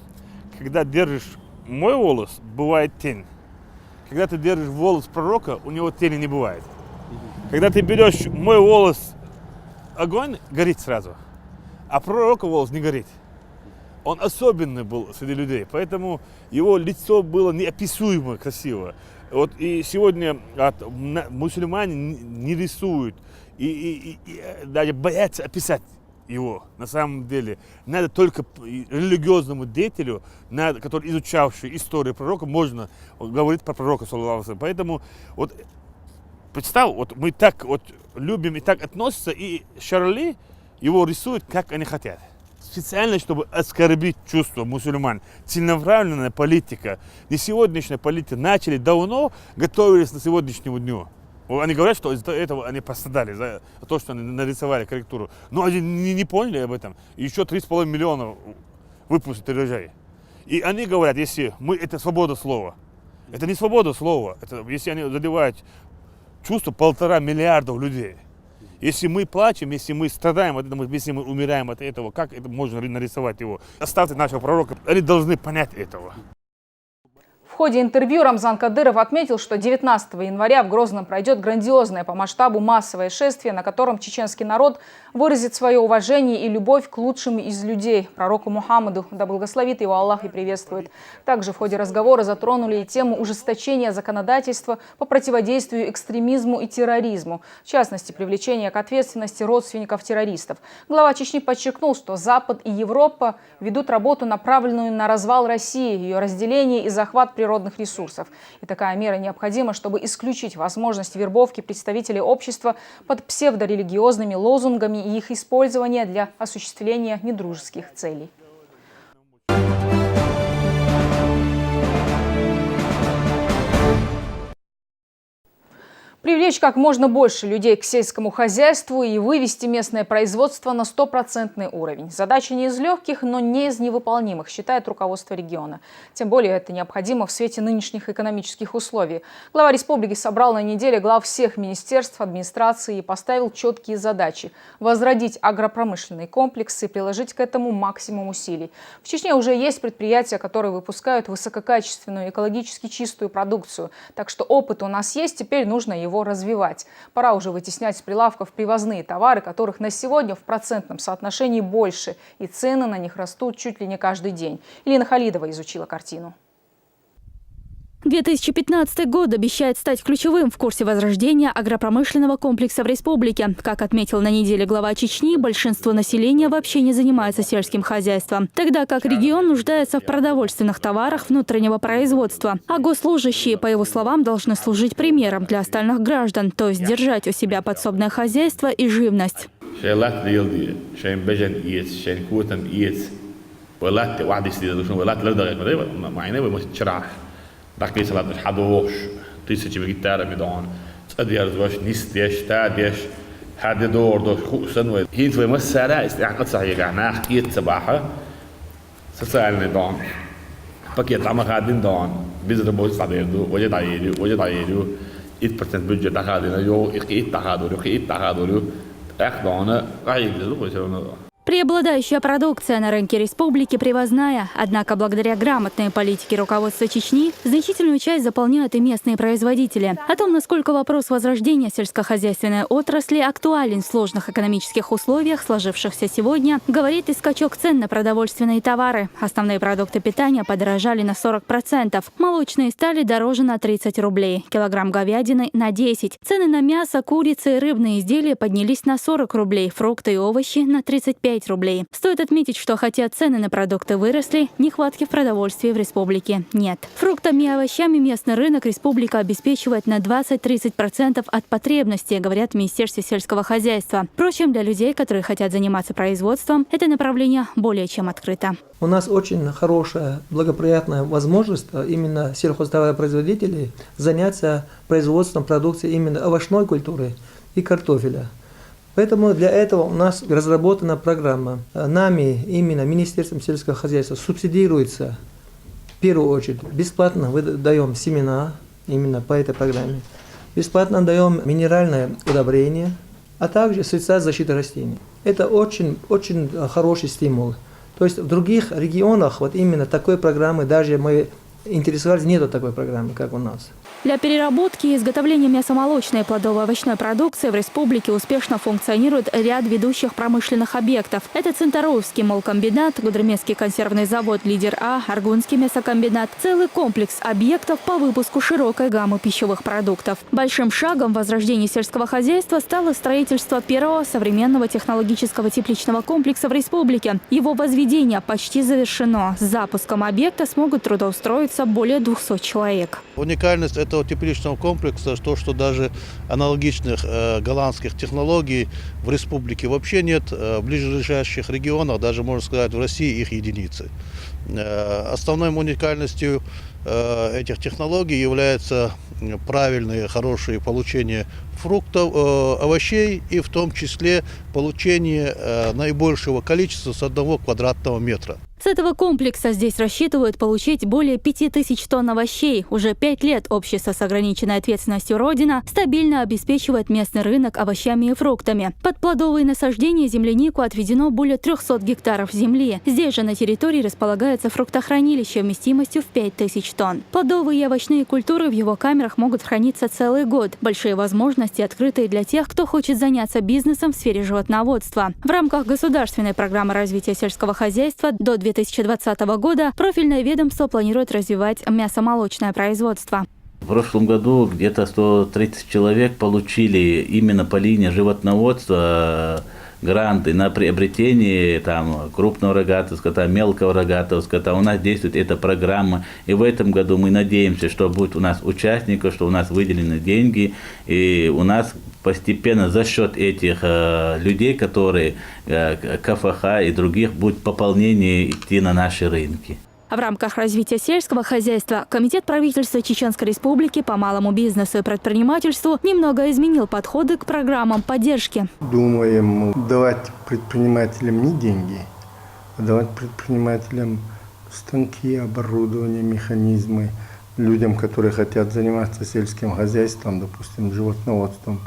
Speaker 22: когда держишь мой волос, бывает тень. Когда ты держишь волос пророка, у него тени не бывает. Когда ты берешь мой волос, огонь горит сразу, а пророка волос не горит. Он особенный был среди людей, поэтому его лицо было неописуемо красиво. Вот и сегодня мусульмане не рисуют и даже боятся описать его. На самом деле надо только религиозному деятелю, который изучавший историю пророка, можно говорить про пророка, саллаллаху алейхи ва саллям. Поэтому вот представь, вот мы так вот любим и так относимся, и Шарли его рисуют, как они хотят. Специально, чтобы оскорбить чувства мусульман. Целенаправленная политика. Не сегодняшняя политика. Начали давно, готовились на сегодняшнему дню. Они говорят, что из-за этого они пострадали, за то, что они нарисовали корректуру. Но они не поняли об этом. Еще 3,5 миллиона выпустят тиражей. И они говорят, если это свобода слова. Это не свобода слова. Это, если они задевают чувства 1,5 миллиарда людей. Если мы плачем, если мы страдаем от этого, если мы умираем от этого, как это можно нарисовать его? Оставьте нашего пророка. Они должны понять этого.
Speaker 1: В ходе интервью Рамзан Кадыров отметил, что 19 января в Грозном пройдет грандиозное по масштабу массовое шествие, на котором чеченский народ выразит свое уважение и любовь к лучшим из людей, пророку Мухаммаду, да благословит его Аллах и приветствует. Также в ходе разговора затронули и тему ужесточения законодательства по противодействию экстремизму и терроризму, в частности, привлечения к ответственности родственников террористов. Глава Чечни подчеркнул, что Запад и Европа ведут работу, направленную на развал России, ее разделение и захват природных ресурсов. И такая мера необходима, чтобы исключить возможность вербовки представителей общества под псевдорелигиозными лозунгами и их использования для осуществления недружеских целей. Привлечь как можно больше людей к сельскому хозяйству и вывести местное производство на 100% уровень. Задача не из легких, но не из невыполнимых, считает руководство региона. Тем более это необходимо в свете нынешних экономических условий. Глава республики собрал на неделе глав всех министерств, администрации и поставил четкие задачи – возродить агропромышленный комплекс и приложить к этому максимум усилий. В Чечне уже есть предприятия, которые выпускают высококачественную, экологически чистую продукцию. Так что опыт у нас есть, теперь нужно его развивать. Пора уже вытеснять с прилавков привозные товары, которых на сегодня в процентном соотношении больше, и цены на них растут чуть ли не каждый день. Елена Халидова изучила картину.
Speaker 23: 2015 год обещает стать ключевым в курсе возрождения агропромышленного комплекса в республике. Как отметил на неделе глава Чечни, большинство населения вообще не занимается сельским хозяйством, тогда как регион нуждается в продовольственных товарах внутреннего производства. А госслужащие, по его словам, должны служить примером для остальных граждан, то есть держать у себя подсобное хозяйство и живность.
Speaker 11: Dakle, se ladeš hadoš, 1000 gitara mi don. Adjars vaš nisteš, tadeš, حد دور دور خصوصا وهين في مسألة يعني صحيح يعني أخيت صباحا سألني دون Paket Amakadin Don, Bizarro Sabedo, Ojedaedo, 1% budget Takadina, Yo, Takaduru, Ekdona, Raid,
Speaker 23: Преобладающая продукция на рынке республики привозная, однако благодаря грамотной политике руководства Чечни значительную часть заполняют и местные производители. О том, насколько вопрос возрождения сельскохозяйственной отрасли актуален в сложных экономических условиях, сложившихся сегодня, говорит и скачок цен на продовольственные товары. Основные продукты питания подорожали на 40%, молочные стали дороже на 30 рублей, килограмм говядины на 10. Цены на мясо, курицы и рыбные изделия поднялись на 40 рублей, фрукты и овощи на 35 рублей. Стоит отметить, что хотя цены на продукты выросли, нехватки в продовольствии в республике нет. Фруктами и овощами местный рынок республика обеспечивает на 20-30% от потребностей, говорят в Министерстве сельского хозяйства. Впрочем, для людей, которые хотят заниматься производством, это направление более чем открыто.
Speaker 4: У нас очень хорошая, благоприятная возможность именно сельхозтоваропроизводителей заняться производством продукции именно овощной культуры и картофеля. Поэтому для этого у нас разработана программа. Нами, именно Министерством сельского хозяйства, субсидируется, в первую очередь, бесплатно даем семена, именно по этой программе. Бесплатно даем минеральное удобрение, а также средства защиты растений. Это очень хороший стимул. То есть в других регионах вот именно такой программы, даже мы интересовались, нету такой программы, как у нас.
Speaker 23: Для переработки и изготовления мясомолочной и плодово-овощной продукции в республике успешно функционирует ряд ведущих промышленных объектов. Это Центаруевский молкомбинат, Гудермесский консервный завод «Лидер А», Аргунский мясокомбинат. Целый комплекс объектов по выпуску широкой гаммы пищевых продуктов. Большим шагом в возрождении сельского хозяйства стало строительство первого современного технологического тепличного комплекса в республике. Его возведение почти завершено. С запуском объекта смогут трудоустроиться более 200 человек.
Speaker 7: Уникальность этого тепличного комплекса, что даже аналогичных голландских технологий в республике вообще нет. В ближайших регионах, даже можно сказать в России, их единицы. Основной уникальностью этих технологий является правильное, хорошее получение фруктов, овощей и в том числе получение наибольшего количества с 1 квадратного метра.
Speaker 23: С этого комплекса здесь рассчитывают получить более 5000 тонн овощей. Уже 5 лет общество с ограниченной ответственностью «Родина» стабильно обеспечивает местный рынок овощами и фруктами. Под плодовые насаждения землянику отведено более 300 гектаров земли. Здесь же на территории располагается фруктохранилище вместимостью в 5000 тонн. Плодовые и овощные культуры в его камерах могут храниться целый год. Большие возможности открыты для тех, кто хочет заняться бизнесом в сфере животноводства. В рамках государственной программы развития сельского хозяйства до 2020 года профильное ведомство планирует развивать мясомолочное производство.
Speaker 8: В прошлом году где-то 130 человек получили именно по линии животноводства гранты на приобретение крупного рогатого скота, мелкого рогатого скота. У нас действует эта программа. И в этом году мы надеемся, что будет у нас участников, что у нас выделены деньги. И у нас постепенно за счет этих людей, которые КФХ и других, будет пополнение идти на наши рынки.
Speaker 23: В рамках развития сельского хозяйства Комитет правительства Чеченской Республики по малому бизнесу и предпринимательству немного изменил подходы к программам поддержки.
Speaker 24: Думаем давать предпринимателям не деньги, а давать предпринимателям станки, оборудование, механизмы, людям, которые хотят заниматься сельским хозяйством, допустим, животноводством,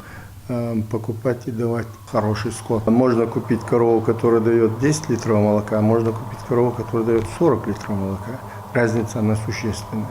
Speaker 24: покупать и давать хороший скот. Можно купить корову, которая дает 10 литров молока, а можно купить корову, которая дает 40 литров молока. Разница она существенная.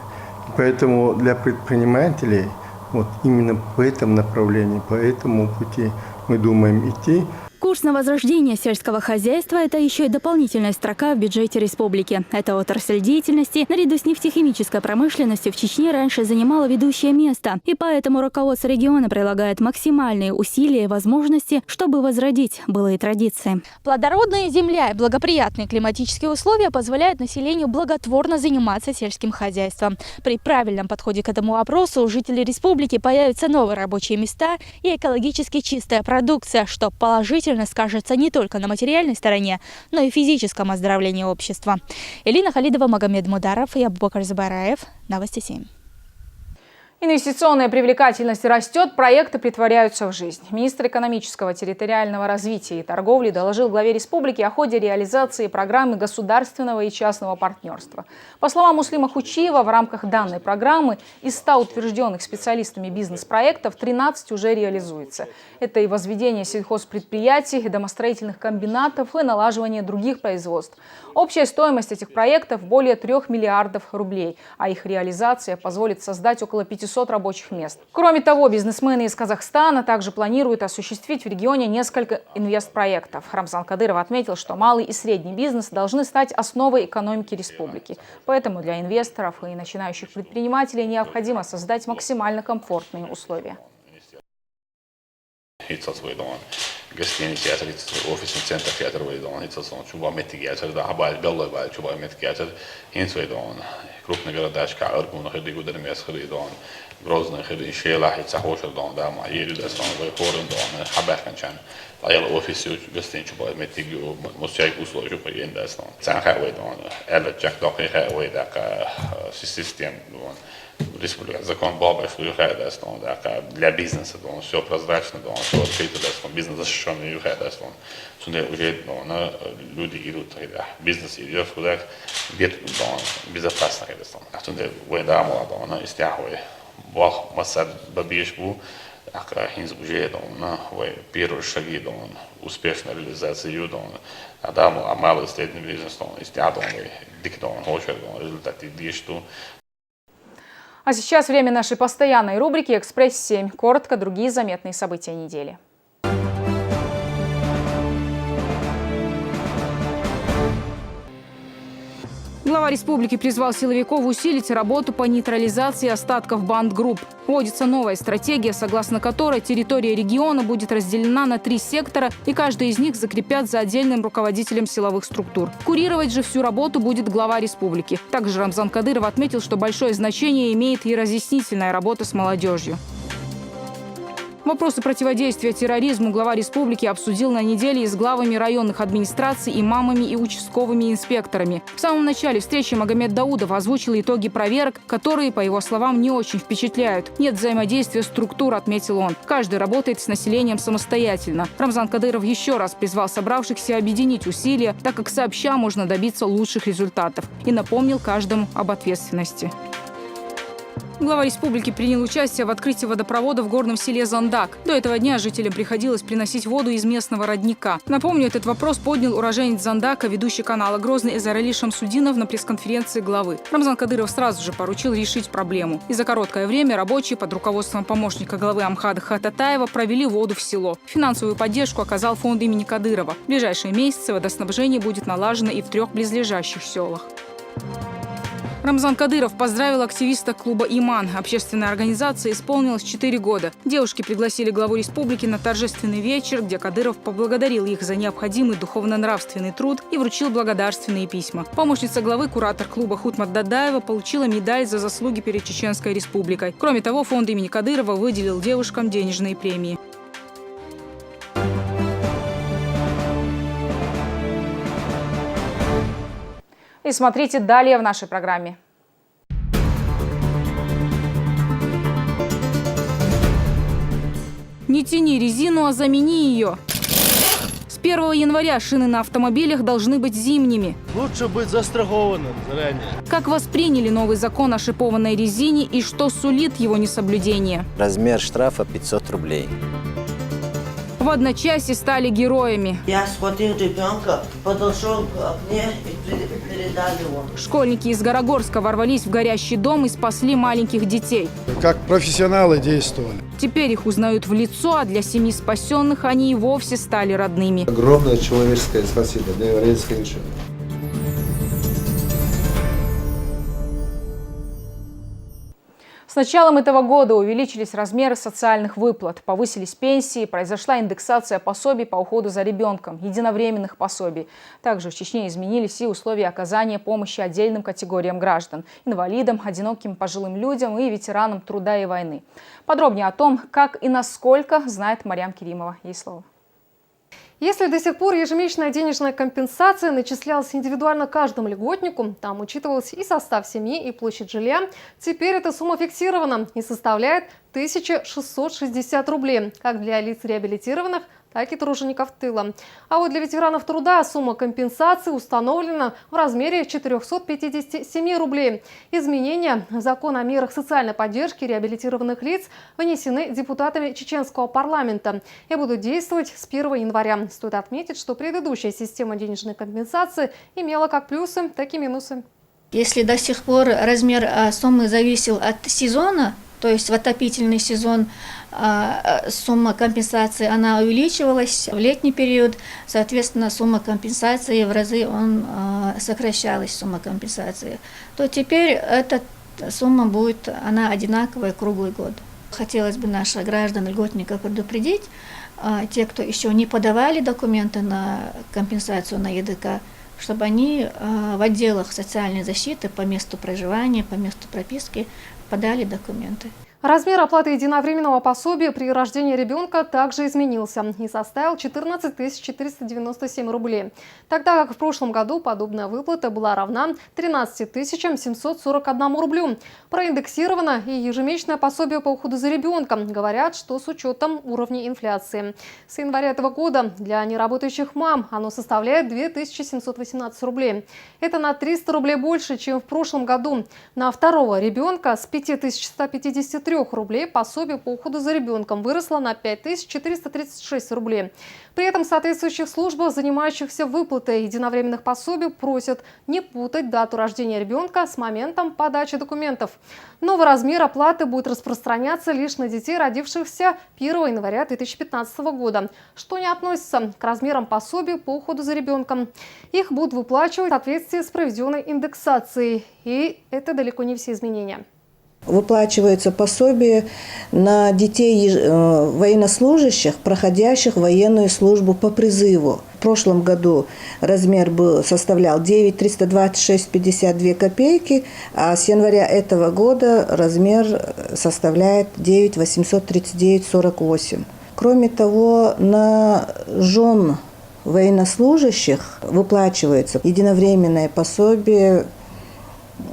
Speaker 24: Поэтому для предпринимателей вот именно по этому направлению, по этому пути мы думаем идти.
Speaker 23: Курс на возрождение сельского хозяйства – это еще и дополнительная строка в бюджете республики. Эта отрасль деятельности, наряду с нефтехимической промышленностью, в Чечне раньше занимала ведущее место. И поэтому руководство региона прилагает максимальные усилия и возможности, чтобы возродить былые традиции. Плодородная земля и благоприятные климатические условия позволяют населению благотворно заниматься сельским хозяйством. При правильном подходе к этому вопросу у жителей республики появятся новые рабочие места и экологически чистая продукция, что положительно скажется не только на материальной стороне, но и физическом оздоровлении общества. Элина Халидова, Магомед Мударов и Абубакар Забараев. Новости 7.
Speaker 1: Инвестиционная привлекательность растет, проекты притворяются в жизнь. Министр экономического, территориального развития и торговли доложил главе республики о ходе реализации программы государственного и частного партнерства. По словам Муслима Хучиева, в рамках данной программы из 100 утвержденных специалистами бизнес-проектов 13 уже реализуется. Это и возведение сельхозпредприятий, и домостроительных комбинатов, и налаживание других производств. Общая стоимость этих проектов более 3 миллиардов рублей, а их реализация позволит создать около 500 рабочих мест. Кроме того, бизнесмены из Казахстана также планируют осуществить в регионе несколько инвестпроектов. Рамзан Кадыров отметил, что малый и средний бизнес должны стать основой экономики республики. Поэтому для инвесторов и начинающих предпринимателей необходимо создать максимально комфортные условия.
Speaker 11: Găsteeniteater, ofisin centerteater dan iets als zo'n chuba metigeater, daar hebben we bellen bij chuba metigeater, heen twee dan, groepnegradage ka arbo nog de goede mes gereden, Grozny gereden, Shela iets ahoser dan, daar maar hier dus dan we horen dan, hebben kan zijn. Laat office găsteen chuba metigeo, moest jij uslo chuba in dat dan. Zijn gaan we dan, alle check dat gaan we dat systeem dan. Республика закон Баба, что юхай даст, для бизнеса, все прозрачно, все открыто даст, бизнес защищенный юхай даст, сюда уже люди идут, бизнес идет куда, где-то безопасно даст, а сюда война молода, истягивает, бог масад бабишбу, хинз уже первые шаги, успешной реализации, а малый средний бизнес, истягивает, диктован, хочет, результаты действуют.
Speaker 1: А сейчас время нашей постоянной рубрики «Экспресс-7». Коротко другие заметные события недели. Глава республики призвал силовиков усилить работу по нейтрализации остатков бандгрупп. Вводится новая стратегия, согласно которой территория региона будет разделена на 3 сектора, и каждый из них закрепят за отдельным руководителем силовых структур. Курировать же всю работу будет глава республики. Также Рамзан Кадыров отметил, что большое значение имеет и разъяснительная работа с молодежью. Вопросы противодействия терроризму глава республики обсудил на неделе с главами районных администраций, имамами и участковыми инспекторами. В самом начале встречи Магомед Даудов озвучил итоги проверок, которые, по его словам, не очень впечатляют. Нет взаимодействия структур, отметил он. Каждый работает с населением самостоятельно. Рамзан Кадыров еще раз призвал собравшихся объединить усилия, так как сообща можно добиться лучших результатов. И напомнил каждому об ответственности. Глава республики принял участие в открытии водопровода в горном селе Зандак. До этого дня жителям приходилось приносить воду из местного родника. Напомню, этот вопрос поднял уроженец Зандака, ведущий канала «Грозный» Эзарали Шамсудинов на пресс-конференции главы. Рамзан Кадыров сразу же поручил решить проблему. И за короткое время рабочие под руководством помощника главы Амхада Хататаева провели воду в село. Финансовую поддержку оказал фонд имени Кадырова. В ближайшие месяцы водоснабжение будет налажено и в 3 близлежащих селах. Рамзан Кадыров поздравил активиста клуба «Иман». Общественной организации исполнилось 4 года. Девушки пригласили главу республики на торжественный вечер, где Кадыров поблагодарил их за необходимый духовно-нравственный труд и вручил благодарственные письма. Помощница главы, куратор клуба Хутмат Дадаева, получила медаль за заслуги перед Чеченской республикой. Кроме того, фонд имени Кадырова выделил девушкам денежные премии. И смотрите далее в нашей программе. Не тяни резину, а замени ее. С 1 января шины на автомобилях должны быть зимними.
Speaker 2: Лучше быть застрахованным заранее.
Speaker 1: Как восприняли новый закон о шипованной резине и что сулит его несоблюдение?
Speaker 3: Размер штрафа 500 рублей.
Speaker 1: В одночасье стали героями.
Speaker 12: Я схватил ребенка, подошел к окне и передал его.
Speaker 1: Школьники из Горогорска ворвались в горящий дом и спасли маленьких детей.
Speaker 2: Как профессионалы действовали.
Speaker 1: Теперь их узнают в лицо, а для семьи спасенных они и вовсе стали родными.
Speaker 13: Огромное человеческое спасибо для еврейской решения.
Speaker 1: С началом этого года увеличились размеры социальных выплат, повысились пенсии, произошла индексация пособий по уходу за ребенком, единовременных пособий. Также в Чечне изменились и условия оказания помощи отдельным категориям граждан – инвалидам, одиноким пожилым людям и ветеранам труда и войны. Подробнее о том, как и насколько, знает Марьям Керимова. Ей слово.
Speaker 6: Если до сих пор ежемесячная денежная компенсация начислялась индивидуально каждому льготнику, там учитывался и состав семьи, и площадь жилья, теперь эта сумма фиксирована и составляет 1660 рублей, как для лиц реабилитированных, так и тружеников тыла. А вот для ветеранов труда сумма компенсации установлена в размере 457 рублей. Изменения в закон о мерах социальной поддержки реабилитированных лиц внесены депутатами чеченского парламента и будут действовать с 1 января. Стоит отметить, что предыдущая система денежной компенсации имела как плюсы, так и минусы.
Speaker 14: Если до сих пор размер суммы зависел от сезона, то есть в отопительный сезон сумма компенсации она увеличивалась, в летний период, соответственно, сумма компенсации в разы сокращалась, сумма компенсации, то теперь эта сумма будет она одинаковая круглый год. Хотелось бы наших граждан, льготников предупредить, те, кто еще не подавали документы на компенсацию на ЕДК, чтобы они в отделах социальной защиты по месту проживания, по месту прописки подали документы.
Speaker 6: Размер оплаты единовременного пособия при рождении ребенка также изменился и составил 14 497 рублей. Тогда как в прошлом году подобная выплата была равна 13 741 рублю. Проиндексировано и ежемесячное пособие по уходу за ребенком. Говорят, что с учетом уровня инфляции. С января этого года для неработающих мам оно составляет 2718 рублей. Это на 300 рублей больше, чем в прошлом году. На второго ребенка с 5153 рублей пособие по уходу за ребенком выросло на 5436 рублей. При этом соответствующих службах, занимающихся выплатой единовременных пособий, просят не путать дату рождения ребенка с моментом подачи документов. Новый размер оплаты будет распространяться лишь на детей, родившихся 1 января 2015 года, что не относится к размерам пособий по уходу за ребенком. Их будут выплачивать в соответствии с проведенной индексацией. И это далеко не все изменения.
Speaker 15: Выплачивается пособие на детей военнослужащих, проходящих военную службу по призыву. В прошлом году размер составлял 9 326,52 копейки, а с января этого года размер составляет 9 839,48. Кроме того, на жен военнослужащих выплачивается единовременное пособие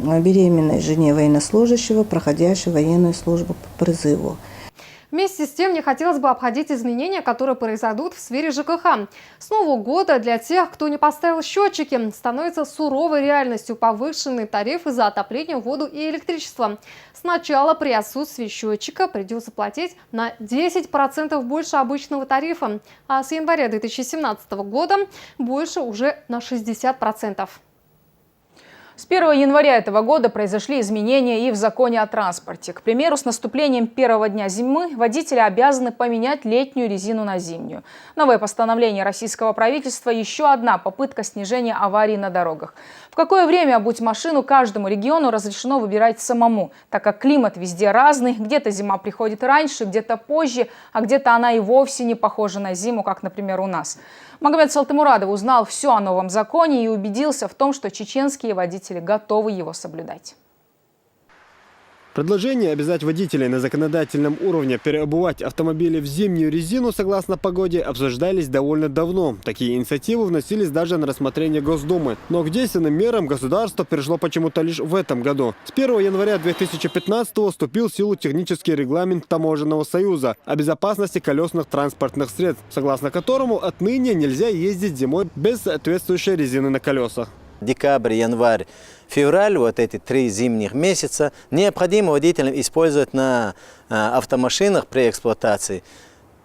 Speaker 15: беременной жене военнослужащего, проходящей военную службу по призыву.
Speaker 6: Вместе с тем не хотелось бы обходить изменения, которые произойдут в сфере ЖКХ. С Нового года для тех, кто не поставил счетчики, становится суровой реальностью повышенные тарифы за отопление, воду и электричество. Сначала при отсутствии счетчика придется платить на 10% больше обычного тарифа, а с января 2017 года больше уже на 60%.
Speaker 1: С 1 января этого года произошли изменения и в законе о транспорте. К примеру, с наступлением первого дня зимы водители обязаны поменять летнюю резину на зимнюю. Новое постановление российского правительства – еще одна попытка снижения аварий на дорогах. В какое время обуть машину каждому региону разрешено выбирать самому, так как климат везде разный. Где-то зима приходит раньше, где-то позже, а где-то она и вовсе не похожа на зиму, как, например, у нас. Магомед Салтымурадов узнал все о новом законе и убедился в том, что чеченские водители готовы его соблюдать.
Speaker 16: Предложение обязать водителей на законодательном уровне переобувать автомобили в зимнюю резину согласно погоде обсуждались довольно давно. Такие инициативы вносились даже на рассмотрение Госдумы. Но к действенным мерам государство перешло почему-то лишь в этом году. С 1 января 2015-го вступил в силу технический регламент Таможенного союза о безопасности колесных транспортных средств, согласно которому отныне нельзя ездить зимой без соответствующей резины на колесах.
Speaker 3: Декабрь, январь, февраль, вот эти 3 зимних месяца, необходимо водителям использовать на автомашинах при эксплуатации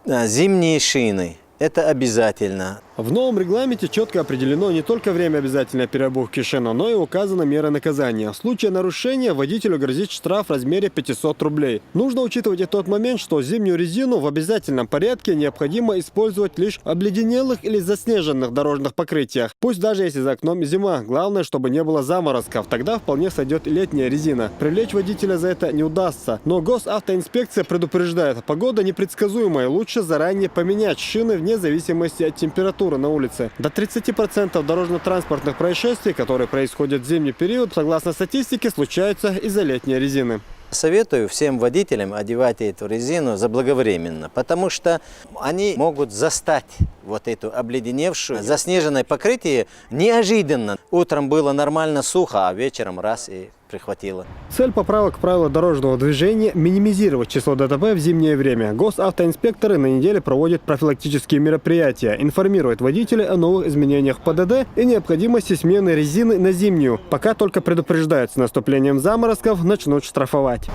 Speaker 3: зимние шины. Это обязательно.
Speaker 16: В новом регламенте четко определено не только время обязательной переобувки шин, но и указана мера наказания. В случае нарушения водителю грозит штраф в размере 500 рублей. Нужно учитывать и тот момент, что зимнюю резину в обязательном порядке необходимо использовать лишь в обледенелых или заснеженных дорожных покрытиях. Пусть даже если за окном зима. Главное, чтобы не было заморозков. Тогда вполне сойдет и летняя резина. Привлечь водителя за это не удастся. Но госавтоинспекция предупреждает, погода непредсказуемая. Лучше заранее поменять шины вне зависимости от температуры на улице. До 30% дорожно-транспортных происшествий, которые происходят в зимний период, согласно статистике, случаются из-за летней резины.
Speaker 3: Советую всем водителям одевать эту резину заблаговременно, потому что они могут застать вот эту обледеневшую, заснеженное покрытие неожиданно. Утром было нормально сухо, а вечером раз и прихватило.
Speaker 16: Цель поправок правил дорожного движения – минимизировать число ДТП в зимнее время. Госавтоинспекторы на неделе проводят профилактические мероприятия, информируют водителей о новых изменениях ПДД и необходимости смены резины на зимнюю. Пока только предупреждают, с наступлением заморозков начнут штрафовать.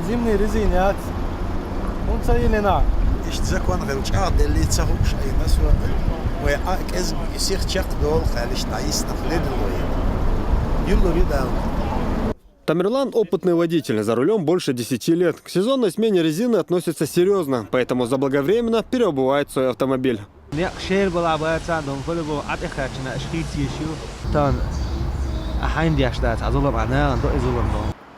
Speaker 2: Зимние резины.
Speaker 16: Тамерлан – опытный водитель, за рулем больше 10 лет. К сезонной смене резины относится серьезно, поэтому заблаговременно переобувает свой автомобиль.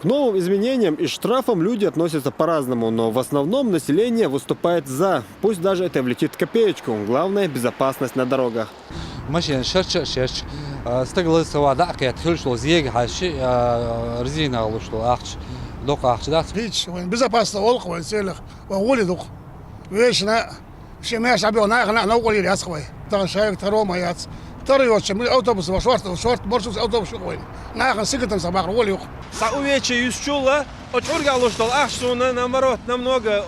Speaker 16: К новым изменениям и штрафам люди относятся по-разному, но в основном население выступает за. Пусть даже это влетит копеечку. Главное – безопасность на дорогах.
Speaker 2: Безопасно, олховый, целых, улидух. Вечно, все мяч объявляют, на уголе рясховый. Там шайк, второй маяц. Второй автобус, шорт, маршрут автобус шухой. Нахан сигатом собак, улюх.
Speaker 9: Увечья юсчула, очень галуштал, что наоборот намного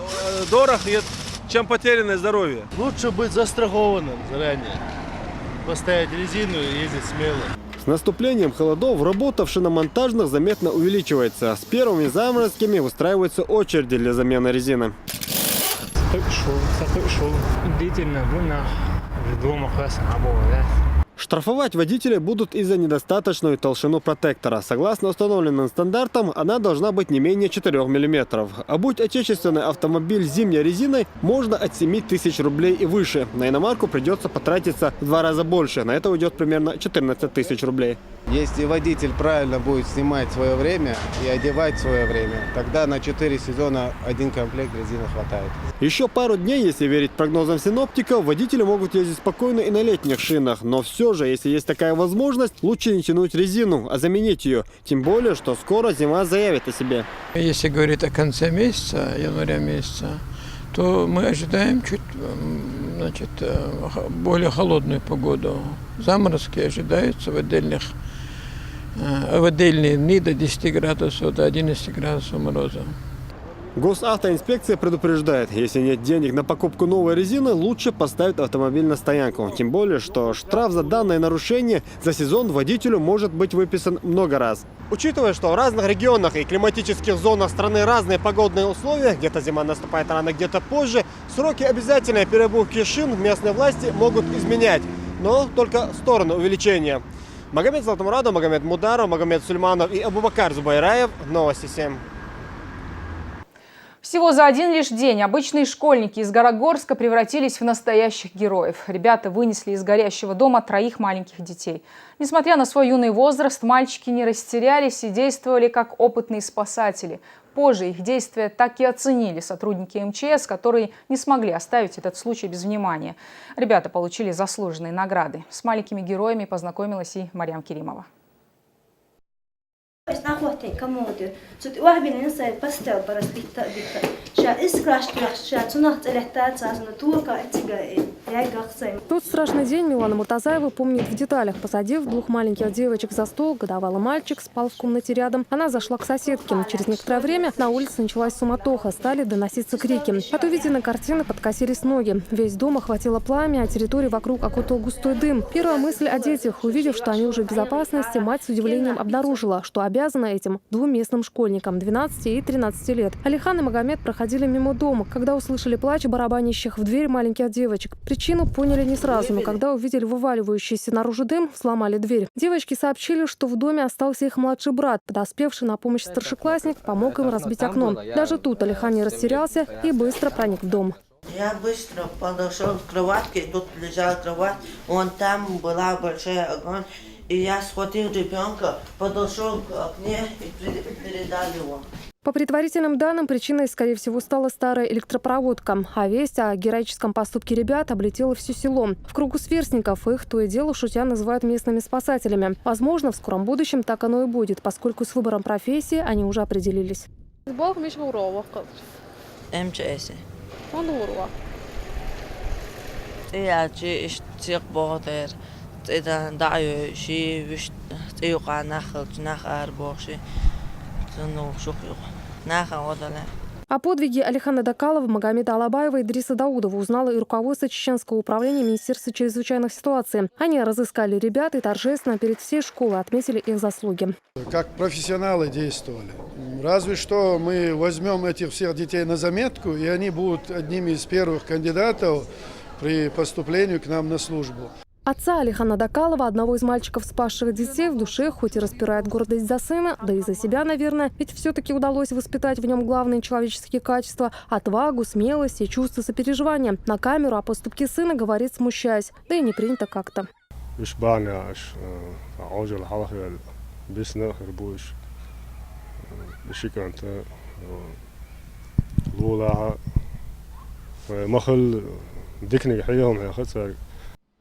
Speaker 9: дорого, чем потерянное здоровье.
Speaker 2: Лучше быть застрахованным заранее. Поставить резину и ездить смело.
Speaker 16: С наступлением холодов работа в шиномонтажных заметно увеличивается. С первыми заморозками выстраиваются очереди для замены резины. Штрафовать водителей будут и за недостаточную толщину протектора. Согласно установленным стандартам, она должна быть не менее 4 мм. А будь отечественный автомобиль с зимней резиной, можно от 7 тысяч рублей и выше. На иномарку придется потратиться в 2 раза больше. На это уйдет примерно 14 тысяч рублей.
Speaker 13: Если водитель правильно будет снимать свое время и одевать свое время, тогда на 4 сезона один комплект резины хватает.
Speaker 16: Еще пару дней, если верить прогнозам синоптиков, водители могут ездить спокойно и на летних шинах. Но все же, если есть такая возможность, лучше не тянуть резину, а заменить ее. Тем более, что скоро зима заявит о себе.
Speaker 10: Если говорить о конце месяца, января месяца, то мы ожидаем более холодную погоду. Заморозки ожидаются в отдельные дни до 10 градусов, до 11 градусов мороза.
Speaker 16: Госавтоинспекция предупреждает, если нет денег на покупку новой резины, лучше поставить автомобиль на стоянку. Тем более, что штраф за данное нарушение за сезон водителю может быть выписан много раз. Учитывая, что в разных регионах и климатических зонах страны разные погодные условия, где-то зима наступает рано, где-то позже, сроки обязательной переобувки шин местные власти могут изменять, но только в сторону увеличения. Магомед Златомурадов, Магомед Мударов, Магомед Сульманов и Абубакар Зубайраев. Новости 7.
Speaker 1: Всего за один лишь день обычные школьники из Горогорска превратились в настоящих героев. Ребята вынесли из горящего дома 3 маленьких детей. Несмотря на свой юный возраст, мальчики не растерялись и действовали как опытные спасатели. Позже их действия так и оценили сотрудники МЧС, которые не смогли оставить этот случай без внимания. Ребята получили заслуженные награды. С маленькими героями познакомилась и Марьям Керимова.
Speaker 6: Тот страшный день Милана Муртазаева помнит в деталях. Посадив 2 маленьких девочек за стол, годовалый мальчик спал в комнате рядом. Она зашла к соседке. Через некоторое время на улице началась суматоха, стали доноситься крики. От увиденной картины подкосились ноги. Весь дом охватило пламя, а территорию вокруг окутал густой дым. Первая мысль о детях. Увидев, что они уже в безопасности, мать с удивлением обнаружила, что обязана этим 2 местным школьникам 12 и 13 лет. Алихан и Магомед проходили мимо дома, когда услышали плач барабанящих в дверь маленьких девочек. Причину поняли не сразу, но когда увидели вываливающийся наружу дым, сломали дверь. Девочки сообщили, что в доме остался их младший брат. Подоспевший на помощь старшеклассник помог им разбить окно. Даже тут Алихан не растерялся и быстро проник в дом.
Speaker 12: Я быстро подошел к кроватке, тут лежала кровать, там была большая огонь. И я схватил ребенка, подошел к окне и передал его.
Speaker 6: По предварительным данным, причиной, скорее всего, стала старая электропроводка. А весть о героическом поступке ребят облетела все село. В кругу сверстников их то и дело шутя называют местными спасателями. Возможно, в скором будущем так оно и будет, поскольку с выбором профессии они уже определились.
Speaker 12: МЧС. Я чех богатер. Это даю ши виш тюка нах арбоши. Ну шухю. Нах одале.
Speaker 6: О подвиге Алихана Дакалова, Магомеда Алабаева и Идриса Даудова узнало и руководство Чеченского управления Министерства чрезвычайных ситуаций. Они разыскали ребят и торжественно перед всей школой отметили их заслуги.
Speaker 17: Как профессионалы действовали. Разве что мы возьмем этих всех детей на заметку, и они будут одними из первых кандидатов при поступлении к нам на службу.
Speaker 6: Отца Алихана Дакалова, одного из мальчиков, спасших детей, в душе хоть и распирает гордость за сына, да и за себя, наверное, ведь все-таки удалось воспитать в нем главные человеческие качества – отвагу, смелость и чувство сопереживания. На камеру о поступке сына говорит, смущаясь, да и не принято как-то.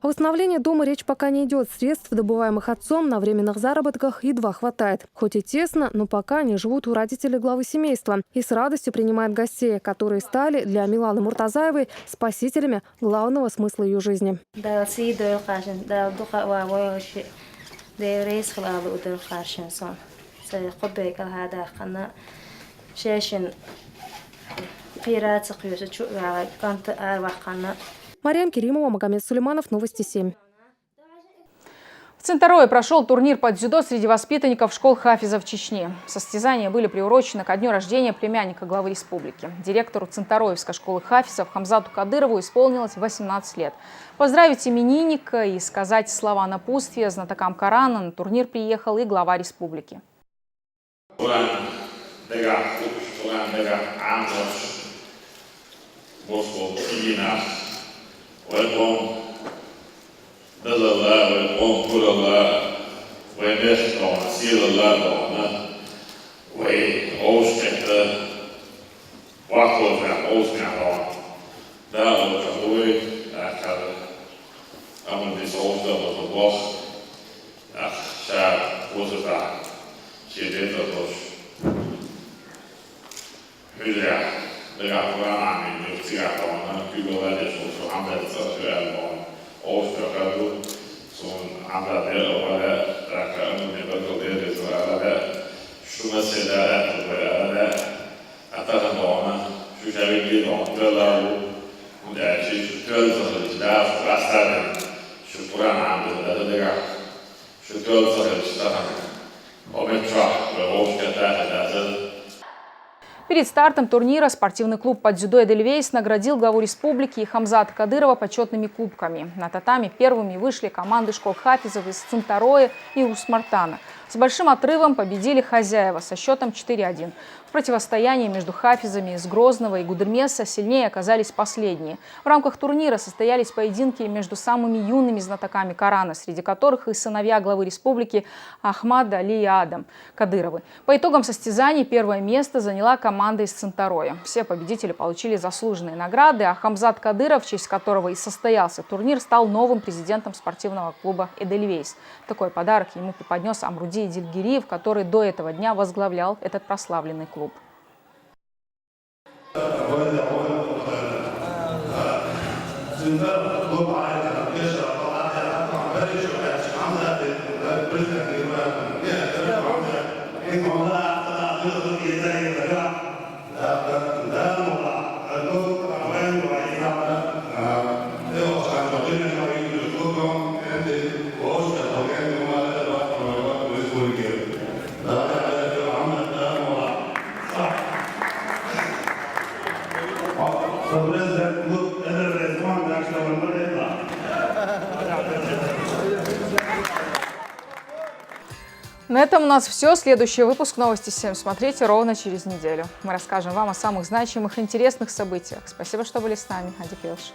Speaker 6: О восстановлении дома речь пока не идет. Средств, добываемых отцом, на временных заработках едва хватает. Хоть и тесно, но пока они живут у родителей главы семейства. И с радостью принимают гостей, которые стали для Миланы Муртазаевой спасителями главного смысла ее жизни. Марьям Керимова, Магомед Сулейманов, Новости 7.
Speaker 1: В Цинтарое прошел турнир по дзюдо среди воспитанников школ хафизов Чечни. Состязания были приурочены ко дню рождения племянника главы республики. Директору Цинтароевской школы хафизов Хамзату Кадырову исполнилось 18 лет. Поздравить именинника и сказать слова напутствия знатокам Корана на турнир приехал и глава республики. Перед стартом турнира спортивный клуб по дзюдо «Эдельвейс» наградил главу республики и Хамзата Кадырова почетными кубками. На татами первыми вышли команды школ хафизов из Цинтароя и Усмартана. С большим отрывом победили хозяева со счетом 4-1. В противостоянии между хафизами из Грозного и Гудермеса сильнее оказались последние. В рамках турнира состоялись поединки между самыми юными знатоками Корана, среди которых и сыновья главы республики Ахмад, Али и Адам Кадыровы. По итогам состязаний первое место заняла команда из Цинтароя. Все победители получили заслуженные награды, а Хамзат Кадыров, в честь которого и состоялся турнир, стал новым президентом спортивного клуба «Эдельвейс». Такой подарок ему преподнес Амруди Дильгириев, который до этого дня возглавлял этот прославленный клуб. На этом у нас все. Следующий выпуск «Новости 7» смотрите ровно через неделю. Мы расскажем вам о самых значимых и интересных событиях. Спасибо, что были с нами. Ади Пилш.